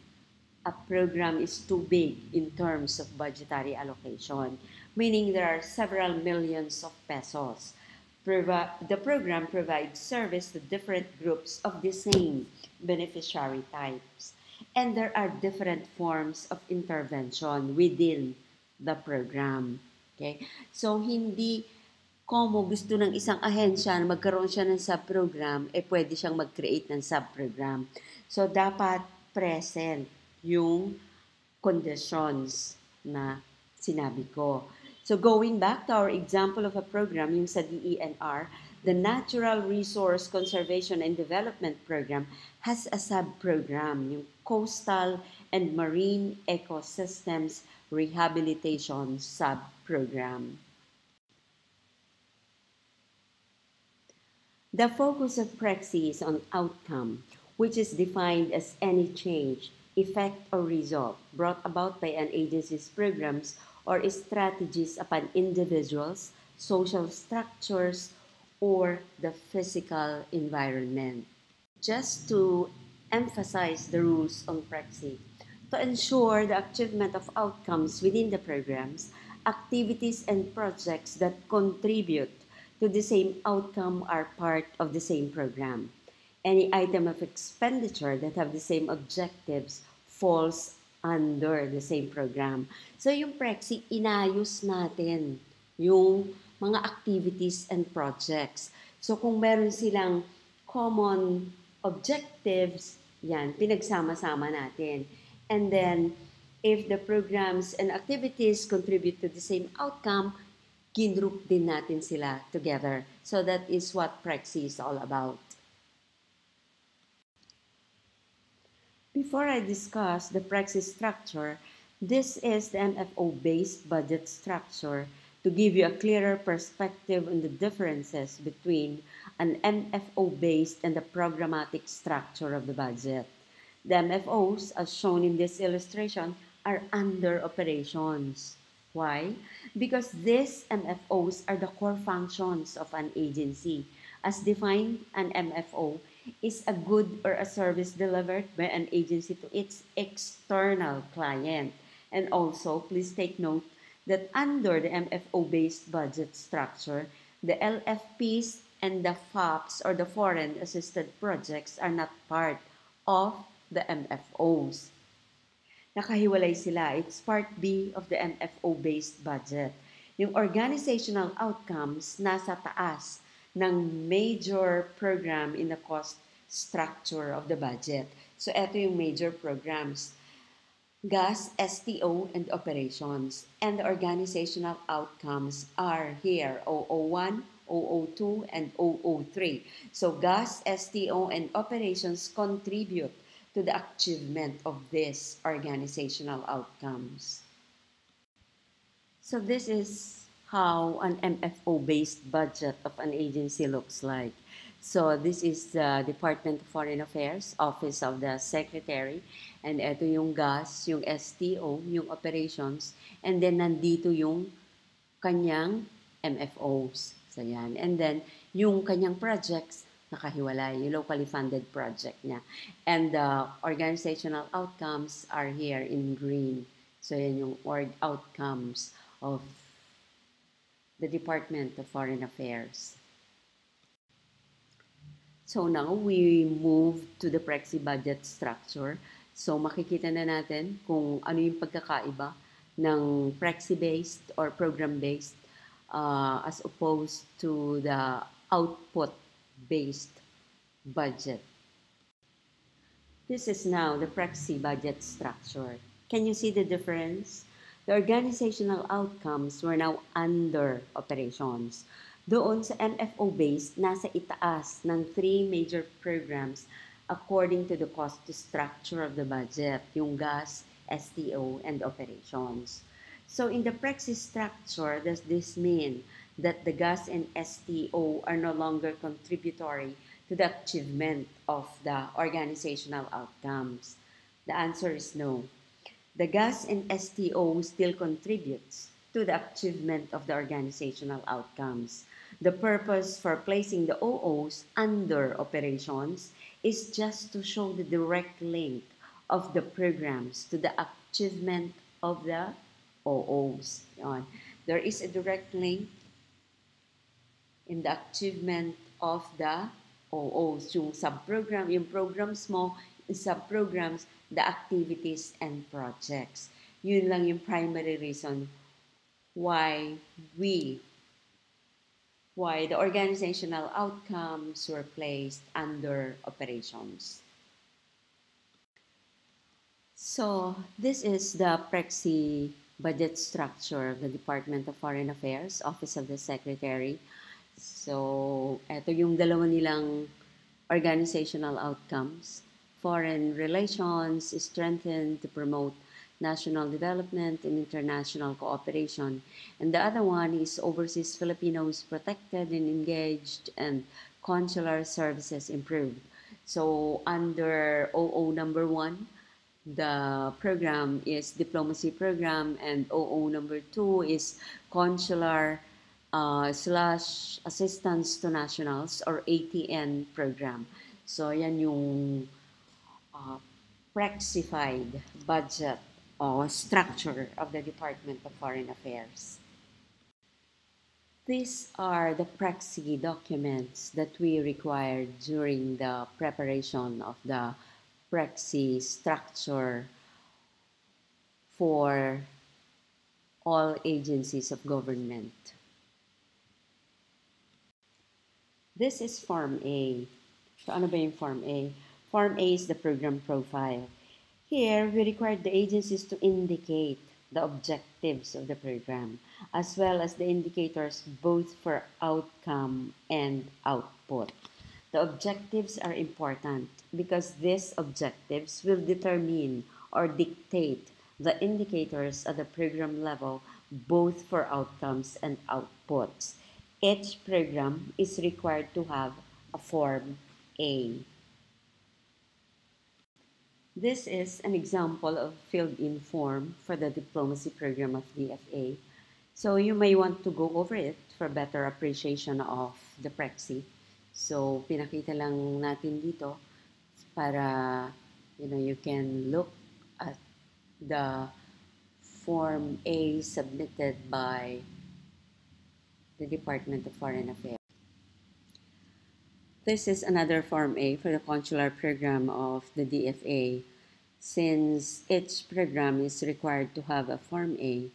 a program is too big in terms of budgetary allocation, meaning there are several millions of pesos. The program provides service to different groups of the same beneficiary types. And there are different forms of intervention within the program. Okay? So, hindi kung gusto ng isang ahensya na magkaroon siya ng subprogram, pwede siyang mag-create ng subprogram. So, dapat present yung conditions na sinabi ko. So going back to our example of a program, yung sa DENR, the Natural Resource Conservation and Development Program has a sub-program, yung Coastal and Marine Ecosystems Rehabilitation Sub-Program. The focus of PREXC is on outcome, which is defined as any change, effect, or result brought about by an agency's programs or strategies upon individuals, social structures, or the physical environment. Just to emphasize the rules on PREXC, to ensure the achievement of outcomes within the programs, activities and projects that contribute to the same outcome are part of the same program. Any item of expenditure that have the same objectives falls under the same program. So yung PREXC, inayos natin yung mga activities and projects. So kung meron silang common objectives, yan, pinagsama-sama natin. And then, if the programs and activities contribute to the same outcome, ginroup din natin sila together. So that is what PREXC is all about. Before I discuss the PREXC structure, this is the MFO-based budget structure to give you a clearer perspective on the differences between an MFO-based and the programmatic structure of the budget. The MFOs, as shown in this illustration, are under operations. Why? Because these MFOs are the core functions of an agency. As defined, an MFO is a good or a service delivered by an agency to its external client. And also, please take note that under the MFO-based budget structure, the LFPs and the FAPs or the foreign assisted projects are not part of the MFOs. Nakahiwalay sila. It's part B of the MFO-based budget. Yung organizational outcomes nasa taas ng major program in the cost structure of the budget. So, ito yung major programs. GAS, STO, and operations. And the organizational outcomes are here, 001, 002, and 003. So, GAS, STO, and operations contribute to the achievement of these organizational outcomes. So, this is how an MFO-based budget of an agency looks like. So this is the Department of Foreign Affairs, Office of the Secretary, and ito yung GAS, yung STO, yung operations, and then nandito yung kanyang MFOs. So yan. And then yung kanyang projects, nakahiwalay, yung locally funded project niya. And the organizational outcomes are here in green. So yan yung org outcomes of the Department of Foreign Affairs. So now, we move to the PREXC budget structure. So makikita na natin kung ano yung pagkakaiba ng PREXC-based or program-based as opposed to the output-based budget. This is now the PREXC budget structure. Can you see the difference? The organizational outcomes were now under operations. Doon sa MFO-based, nasa itaas ng 3 major programs according to the cost structure of the budget, yung gas, STO, and operations. So in the PREXC structure, does this mean that the gas and STO are no longer contributory to the achievement of the organizational outcomes? The answer is no. The gas and STO still contributes to the achievement of the organizational outcomes. The purpose for placing the OOs under operations is just to show the direct link of the programs to the achievement of the OOs. There is a direct link in the achievement of the OOs. Yung subprogram, yung programs mo, subprograms, the activities and projects. Yun lang yung primary reason why the organizational outcomes were placed under operations. So, this is the PREXC budget structure of the Department of Foreign Affairs, Office of the Secretary. So, ito yung dalawa nilang organizational outcomes. Foreign relations is strengthened to promote national development and international cooperation. And the other one is overseas Filipinos protected and engaged and consular services improved. So under OO number 1, the program is diplomacy program, and OO number 2 is consular / assistance to nationals or ATN program. So yan yung PREXCified budget or structure of the Department of Foreign Affairs. These are the PREXC documents that we required during the preparation of the PREXC structure for all agencies of government. This is Form A. So ano ba yung Form A? Form A is the program profile. Here, we required the agencies to indicate the objectives of the program, as well as the indicators both for outcome and output. The objectives are important because these objectives will determine or dictate the indicators at the program level, both for outcomes and outputs. Each program is required to have a Form A. This is an example of filled-in form for the diplomacy program of DFA. So you may want to go over it for better appreciation of the PREXC. So pinakita lang natin dito para you can look at the Form A submitted by the Department of Foreign Affairs. This is another Form A for the consular program of the DFA. Since each program is required to have a Form A,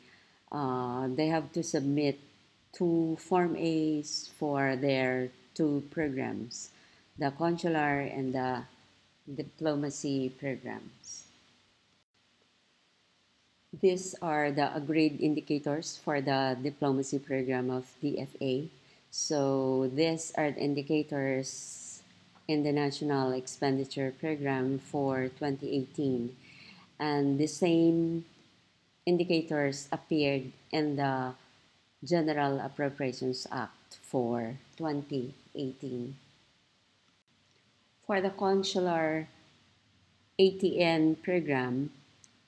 they have to submit 2 Form As for their 2 programs, the consular and the diplomacy programs. These are the agreed indicators for the diplomacy program of DFA. So these are the indicators in the National Expenditure Program for 2018. And the same indicators appeared in the General Appropriations Act for 2018. For the consular ATN program,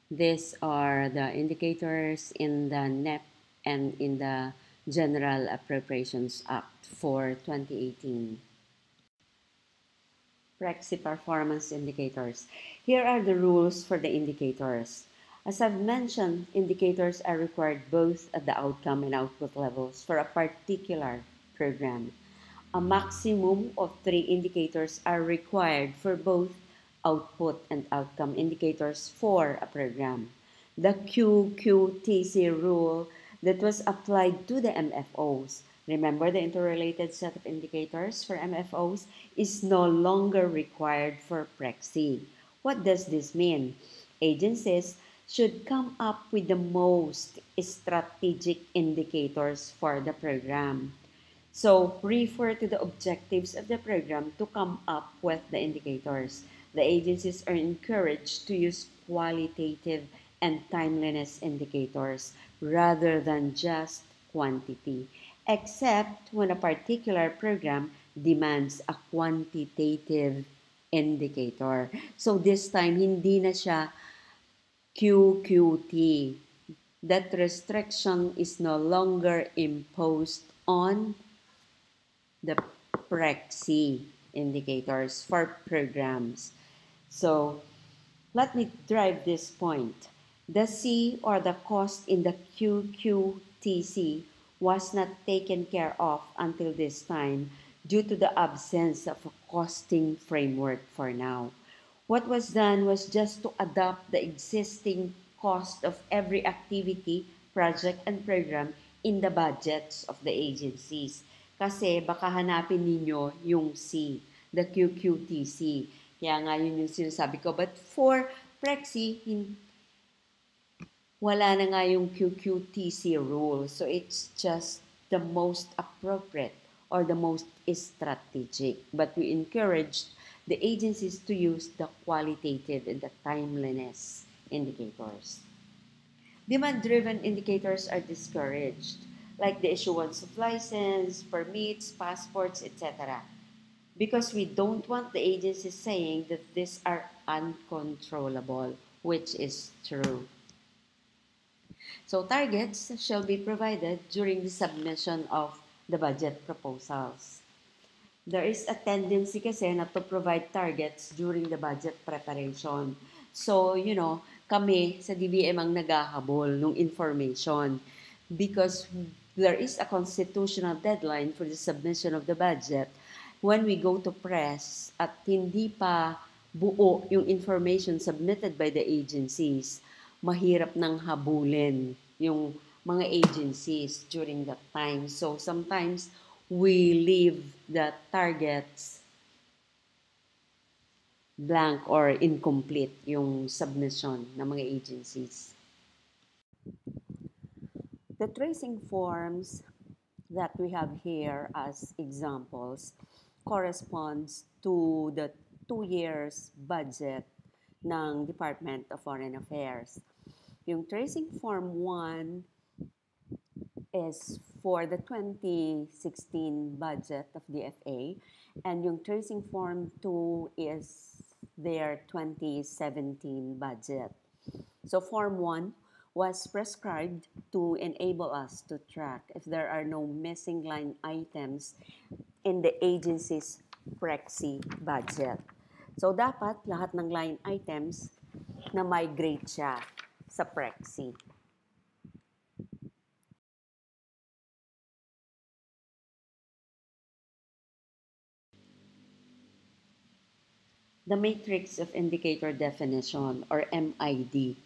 these are the indicators in the NEP and in the General Appropriations Act for 2018. PREXC performance indicators. Here are the rules for the indicators. As I've mentioned, indicators are required both at the outcome and output levels for a particular program. A maximum of 3 indicators are required for both output and outcome indicators for a program. the QQTC rule that was applied to the MFOs. Remember, the interrelated set of indicators for MFOs is no longer required for PREXC. What does this mean? Agencies should come up with the most strategic indicators for the program. So, refer to the objectives of the program to come up with the indicators. The agencies are encouraged to use qualitative and timeliness indicators rather than just quantity, except when a particular program demands a quantitative indicator. So, this time, hindi na siya QQT. That restriction is no longer imposed on the PREXC indicators for programs. So let me drive this point. The C, or the cost in the QQTC, was not taken care of until this time due to the absence of a costing framework for now. What was done was just to adopt the existing cost of every activity, project, and program in the budgets of the agencies. Kasi baka hanapin ninyo yung C, the QQTC. Kaya nga yun yung sinasabi ko. But for PREXC, wala na nga yung QQTC rule. So it's just the most appropriate or the most strategic. But we encouraged the agencies to use the qualitative and the timeliness indicators. Demand-driven indicators are discouraged, like the issuance of license, permits, passports, etc. Because we don't want the agencies saying that these are uncontrollable, which is true. So targets shall be provided during the submission of the budget proposals. There is a tendency kasi na to provide targets during the budget preparation. So, kami sa DBM ang naghahabol ng information because there is a constitutional deadline for the submission of the budget. When we go to press at hindi pa buo yung information submitted by the agencies, mahirap nang habulin yung mga agencies during that time. So sometimes we leave the targets blank or incomplete yung submission ng mga agencies. The tracing forms that we have here as examples corresponds to the 2 years budget ng Department of Foreign Affairs. Yung tracing form 1 is for the 2016 budget of DFA, and yung tracing form 2 is their 2017 budget. So form 1 was prescribed to enable us to track if there are no missing line items in the agency's PREXC budget. So dapat lahat ng line items na migrate siya sa PREXC. The matrix of indicator definition, or MID.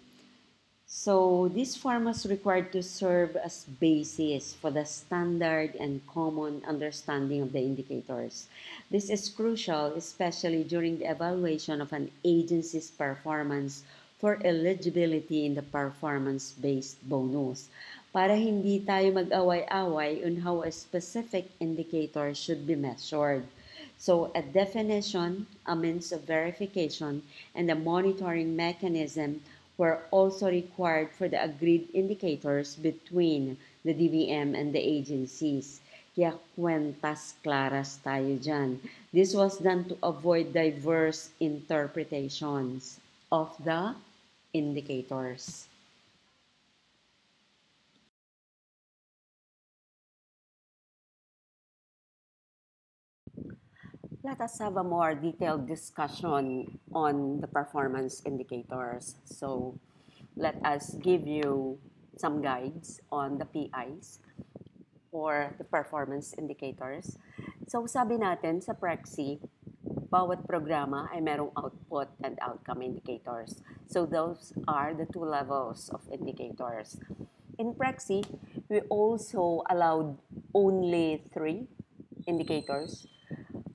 So this form was required to serve as basis for the standard and common understanding of the indicators. This is crucial, especially during the evaluation of an agency's performance for eligibility in the performance-based bonus, para hindi tayo mag-away-away on how a specific indicator should be measured. So a definition, a means of verification, and a monitoring mechanism were also required for the agreed indicators between the DBM and the agencies. Kaya kwentas claras tayo dyan. This was done to avoid diverse interpretations of the indicators. Let us have a more detailed discussion on the performance indicators. So let us give you some guides on the PIs or the performance indicators. So sabi natin sa PREXC, bawat programa ay merong output and outcome indicators. So those are the two levels of indicators. In PREXC, we also allowed only 3 indicators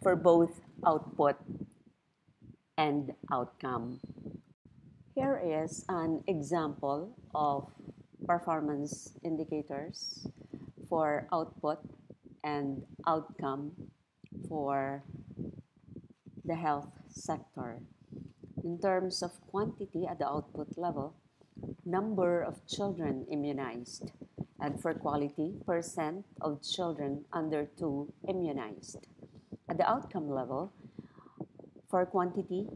for both output and outcome. Here is an example of performance indicators for output and outcome for the health sector. In terms of quantity at the output level, number of children immunized, and for quality, percent of children under 2 immunized. At the outcome level, for quantity,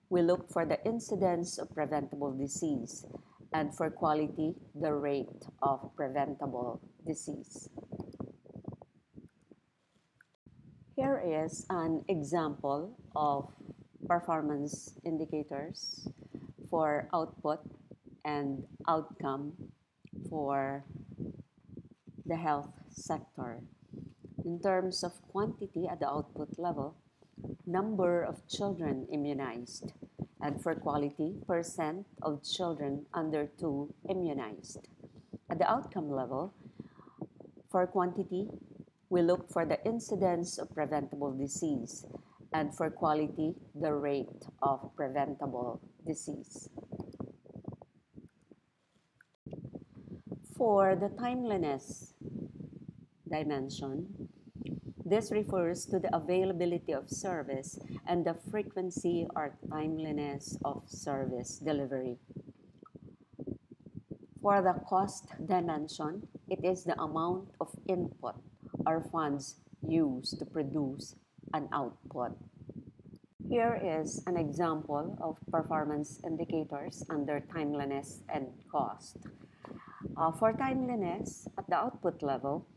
we look for the incidence of preventable disease, and for quality, the rate of preventable disease. Here is an example of performance indicators for output and outcome for the health sector. In terms of quantity at the output level, number of children immunized, and for quality, percent of children under 2 immunized. At the outcome level, for quantity, we look for the incidence of preventable disease, and for quality, the rate of preventable disease. For the timeliness dimension, this refers to the availability of service and the frequency or timeliness of service delivery. For the cost dimension, it is the amount of input or funds used to produce an output. Here is an example of performance indicators under timeliness and cost. For timeliness, at the output level,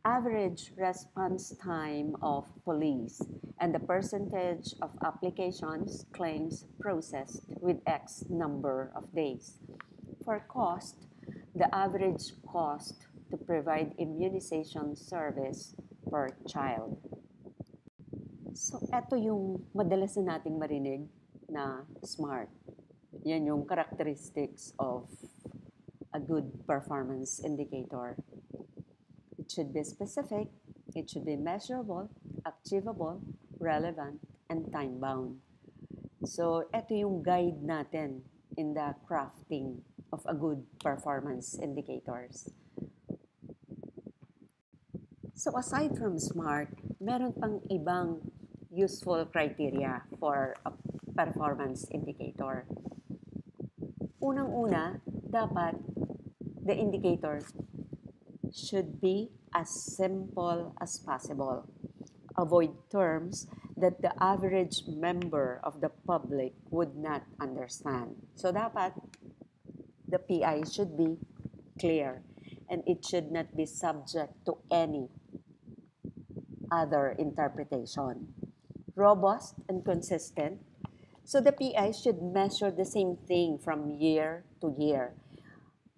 average response time of police and the percentage of applications claims processed with X number of days. For cost, the average cost to provide immunization service per child. So, eto yung madalas na nating marinig na SMART. Yan yung characteristics of a good performance indicator. It should be specific, it should be measurable, achievable, relevant, and time-bound. So, eto yung guide natin in the crafting of a good performance indicators. So, aside from SMART, meron pang ibang useful criteria for a performance indicator. Unang-una, dapat the indicator should be as simple as possible. Avoid terms that the average member of the public would not understand. So dapat the PI should be clear and it should not be subject to any other interpretation. Robust and consistent. So the PI should measure the same thing from year to year.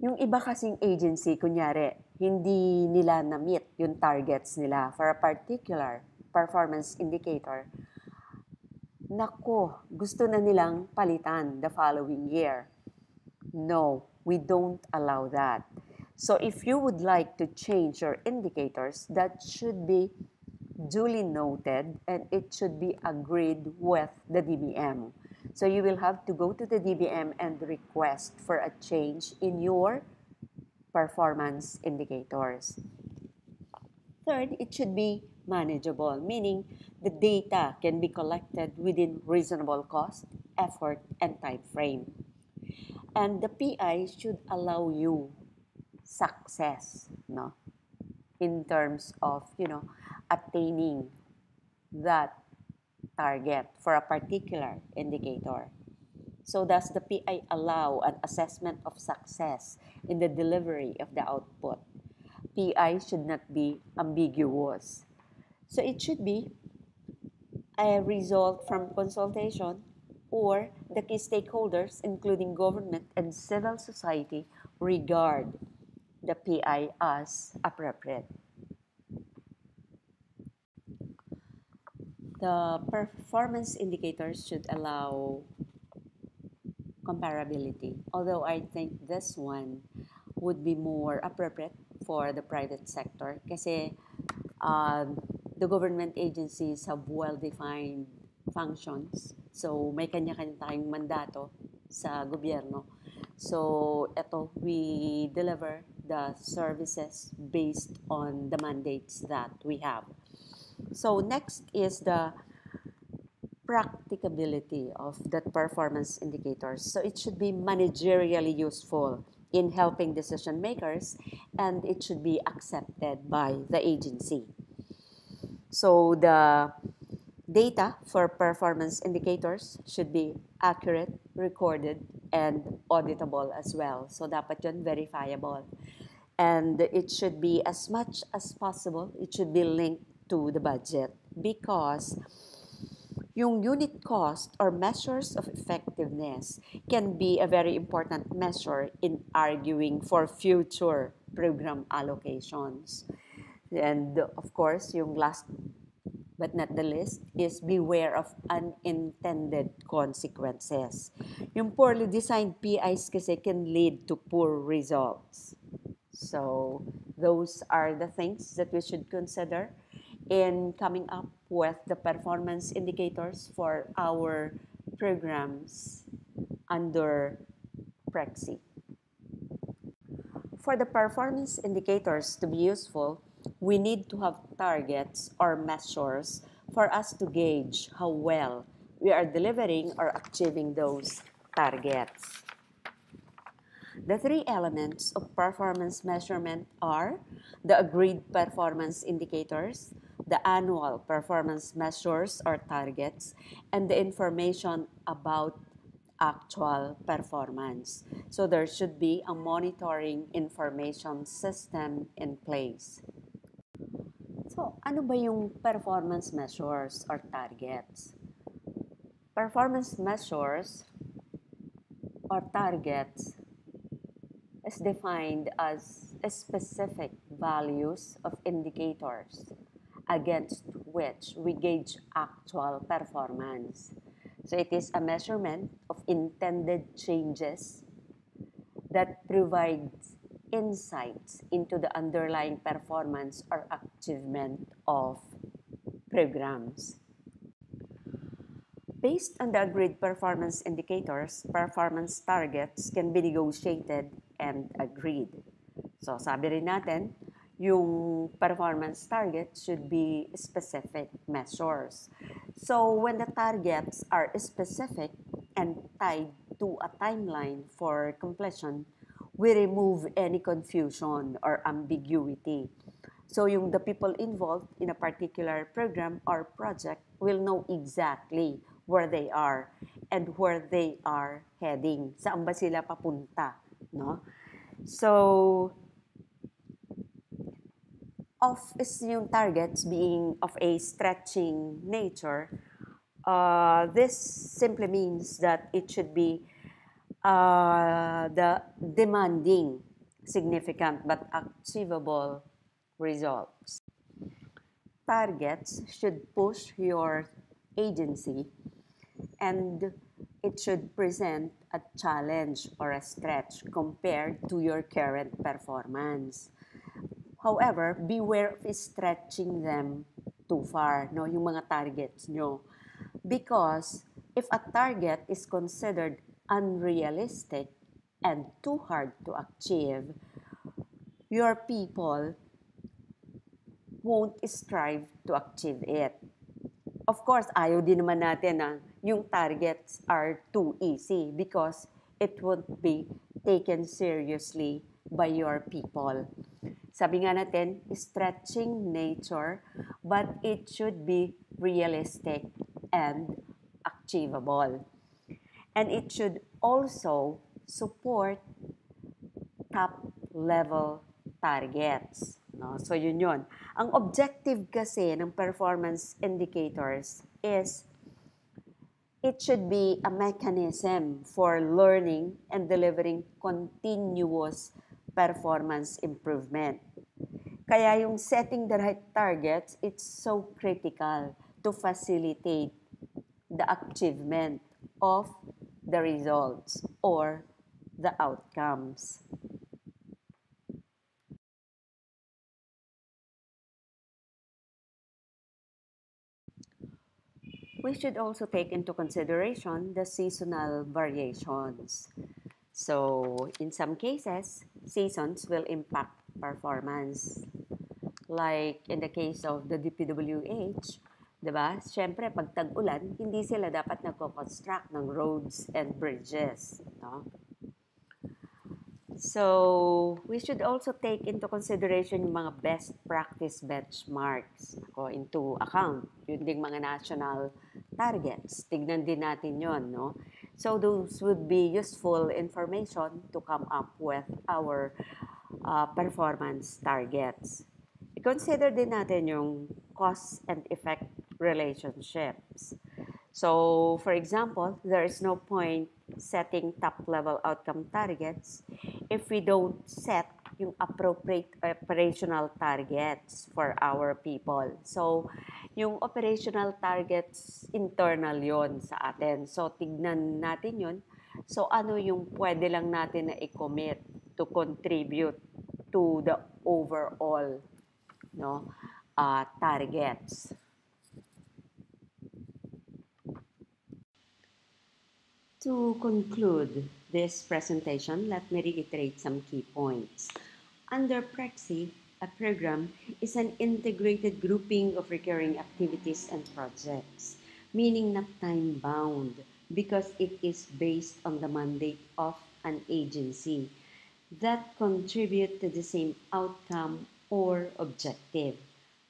Yung iba kasing agency, kunyari, hindi nila na-meet yung targets nila for a particular performance indicator. Nako, gusto na nilang palitan the following year. No, we don't allow that. So if you would like to change your indicators, that should be duly noted and it should be agreed with the DBM. So you will have to go to the DBM and request for a change in your performance indicators. Third, it should be manageable, meaning the data can be collected within reasonable cost, effort, and time frame. And the PI should allow you success, no? In terms of, attaining that target for a particular indicator. So does the PI allow an assessment of success in the delivery of the output? PI should not be ambiguous. So it should be a result from consultation or the key stakeholders, including government and civil society, regard the PI as appropriate. The performance indicators should allow comparability, although I think this one would be more appropriate for the private sector kasi the government agencies have well-defined functions. So, may kanya-kanya tayong mandato sa gobyerno. So, we deliver the services based on the mandates that we have. So, next is the practicability of that performance indicators. So, it should be managerially useful in helping decision makers, and it should be accepted by the agency. So the data for performance indicators should be accurate, recorded, and auditable as well. So dapat yun verifiable. And it should be, as much as possible, it should be linked to the budget, because yung unit cost or measures of effectiveness can be a very important measure in arguing for future program allocations. And of course, yung last but not the least is beware of unintended consequences. Yung poorly designed PIs kasi can lead to poor results. So those are the things that we should consider in coming up with the performance indicators for our programs under PREXC. For the performance indicators to be useful, we need to have targets or measures for us to gauge how well we are delivering or achieving those targets. The three elements of performance measurement are the agreed performance indicators, the annual performance measures or targets, and the information about actual performance. So there should be a monitoring information system in place. So, ano ba yung performance measures or targets? Performance measures or targets is defined as specific values of indicators against which we gauge actual performance. So it is a measurement of intended changes that provides insights into the underlying performance or achievement of programs. Based on the agreed performance indicators, performance targets can be negotiated and agreed. So sabi rin natin, yung performance target should be specific measures. So when the targets are specific and tied to a timeline for completion, we remove any confusion or ambiguity. So yung the people involved in a particular program or project will know exactly where they are and where they are heading. Saan ba sila papunta, no? So is yung targets being of a stretching nature, this simply means that it should be the demanding, significant, but achievable results. Targets should push your agency, and it should present a challenge or a stretch compared to your current performance. However, beware of stretching them too far, no, yung mga targets nyo. Because if a target is considered unrealistic and too hard to achieve, your people won't strive to achieve it. Of course, ayaw din naman natin na yung targets are too easy because it won't be taken seriously by your people. Sabi nga natin, stretching nature, but it should be realistic and achievable. And it should also support top-level targets. No? So yun. Ang objective kasi ng performance indicators is it should be a mechanism for learning and delivering continuous performance improvement. Kaya yung setting the right targets, it's so critical to facilitate the achievement of the results or the outcomes. We should also take into consideration the seasonal variations. So, in some cases, seasons will impact performance. Like in the case of the DPWH, di ba? Siyempre, pag tag-ulan, hindi sila dapat nagko-construct ng roads and bridges. No? So, we should also take into consideration yung mga best practice benchmarks into account. Yun ding mga national targets. Tignan din natin yon, no? So, those would be useful information to come up with our performance targets. I-consider din natin yung cause and effect relationships. So, for example, there is no point setting top-level outcome targets if we don't set yung appropriate operational targets for our people. So, yung operational targets, internal yon sa atin. So, tignan natin yun. So, ano yung pwede lang natin na i-commit to contribute to the overall targets. To conclude this presentation, let me reiterate some key points. Under PREXC, a program is an integrated grouping of recurring activities and projects, meaning not time-bound because it is based on the mandate of an agency that contribute to the same outcome or objective.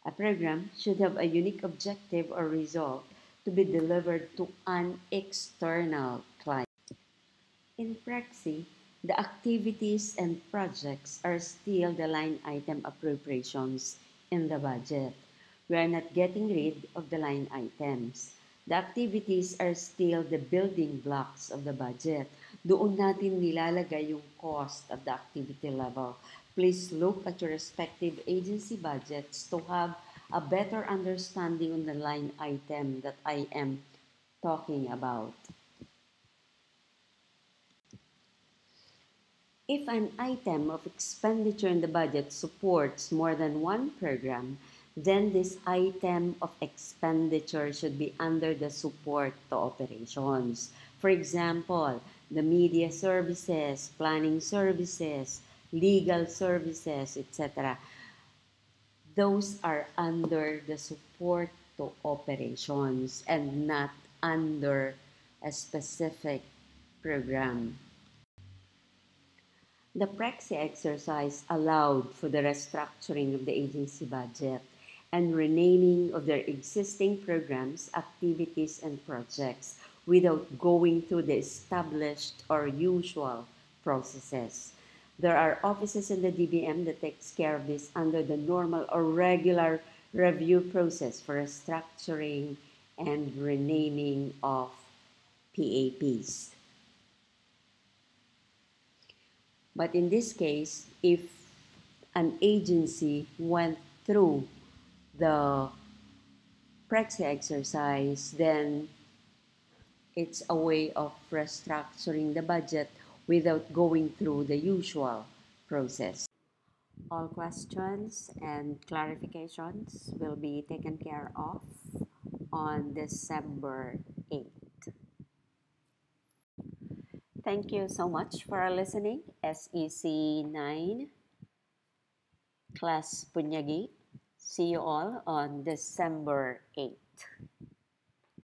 A program should have a unique objective or result to be delivered to an external client. In PREXC, the activities and projects are still the line item appropriations in the budget. We are not getting rid of the line items. The activities are still the building blocks of the budget. Doon natin nilalagay yung cost of the activity level. Please look at your respective agency budgets to have a better understanding on the line item that I am talking about. If an item of expenditure in the budget supports more than one program, then this item of expenditure should be under the support to operations. For example, the media services, planning services, legal services, etc. Those are under the support to operations and not under a specific program. The PREXC exercise allowed for the restructuring of the agency budget and renaming of their existing programs, activities, and projects without going through the established or usual processes. There are offices in the DBM that takes care of this under the normal or regular review process for restructuring and renaming of PAPs. But in this case, if an agency went through the PREXC exercise, then it's a way of restructuring the budget without going through the usual process. All questions and clarifications will be taken care of on December 8th. Thank you so much for listening. SEC 9, Class Punyagi. See you all on December 8th.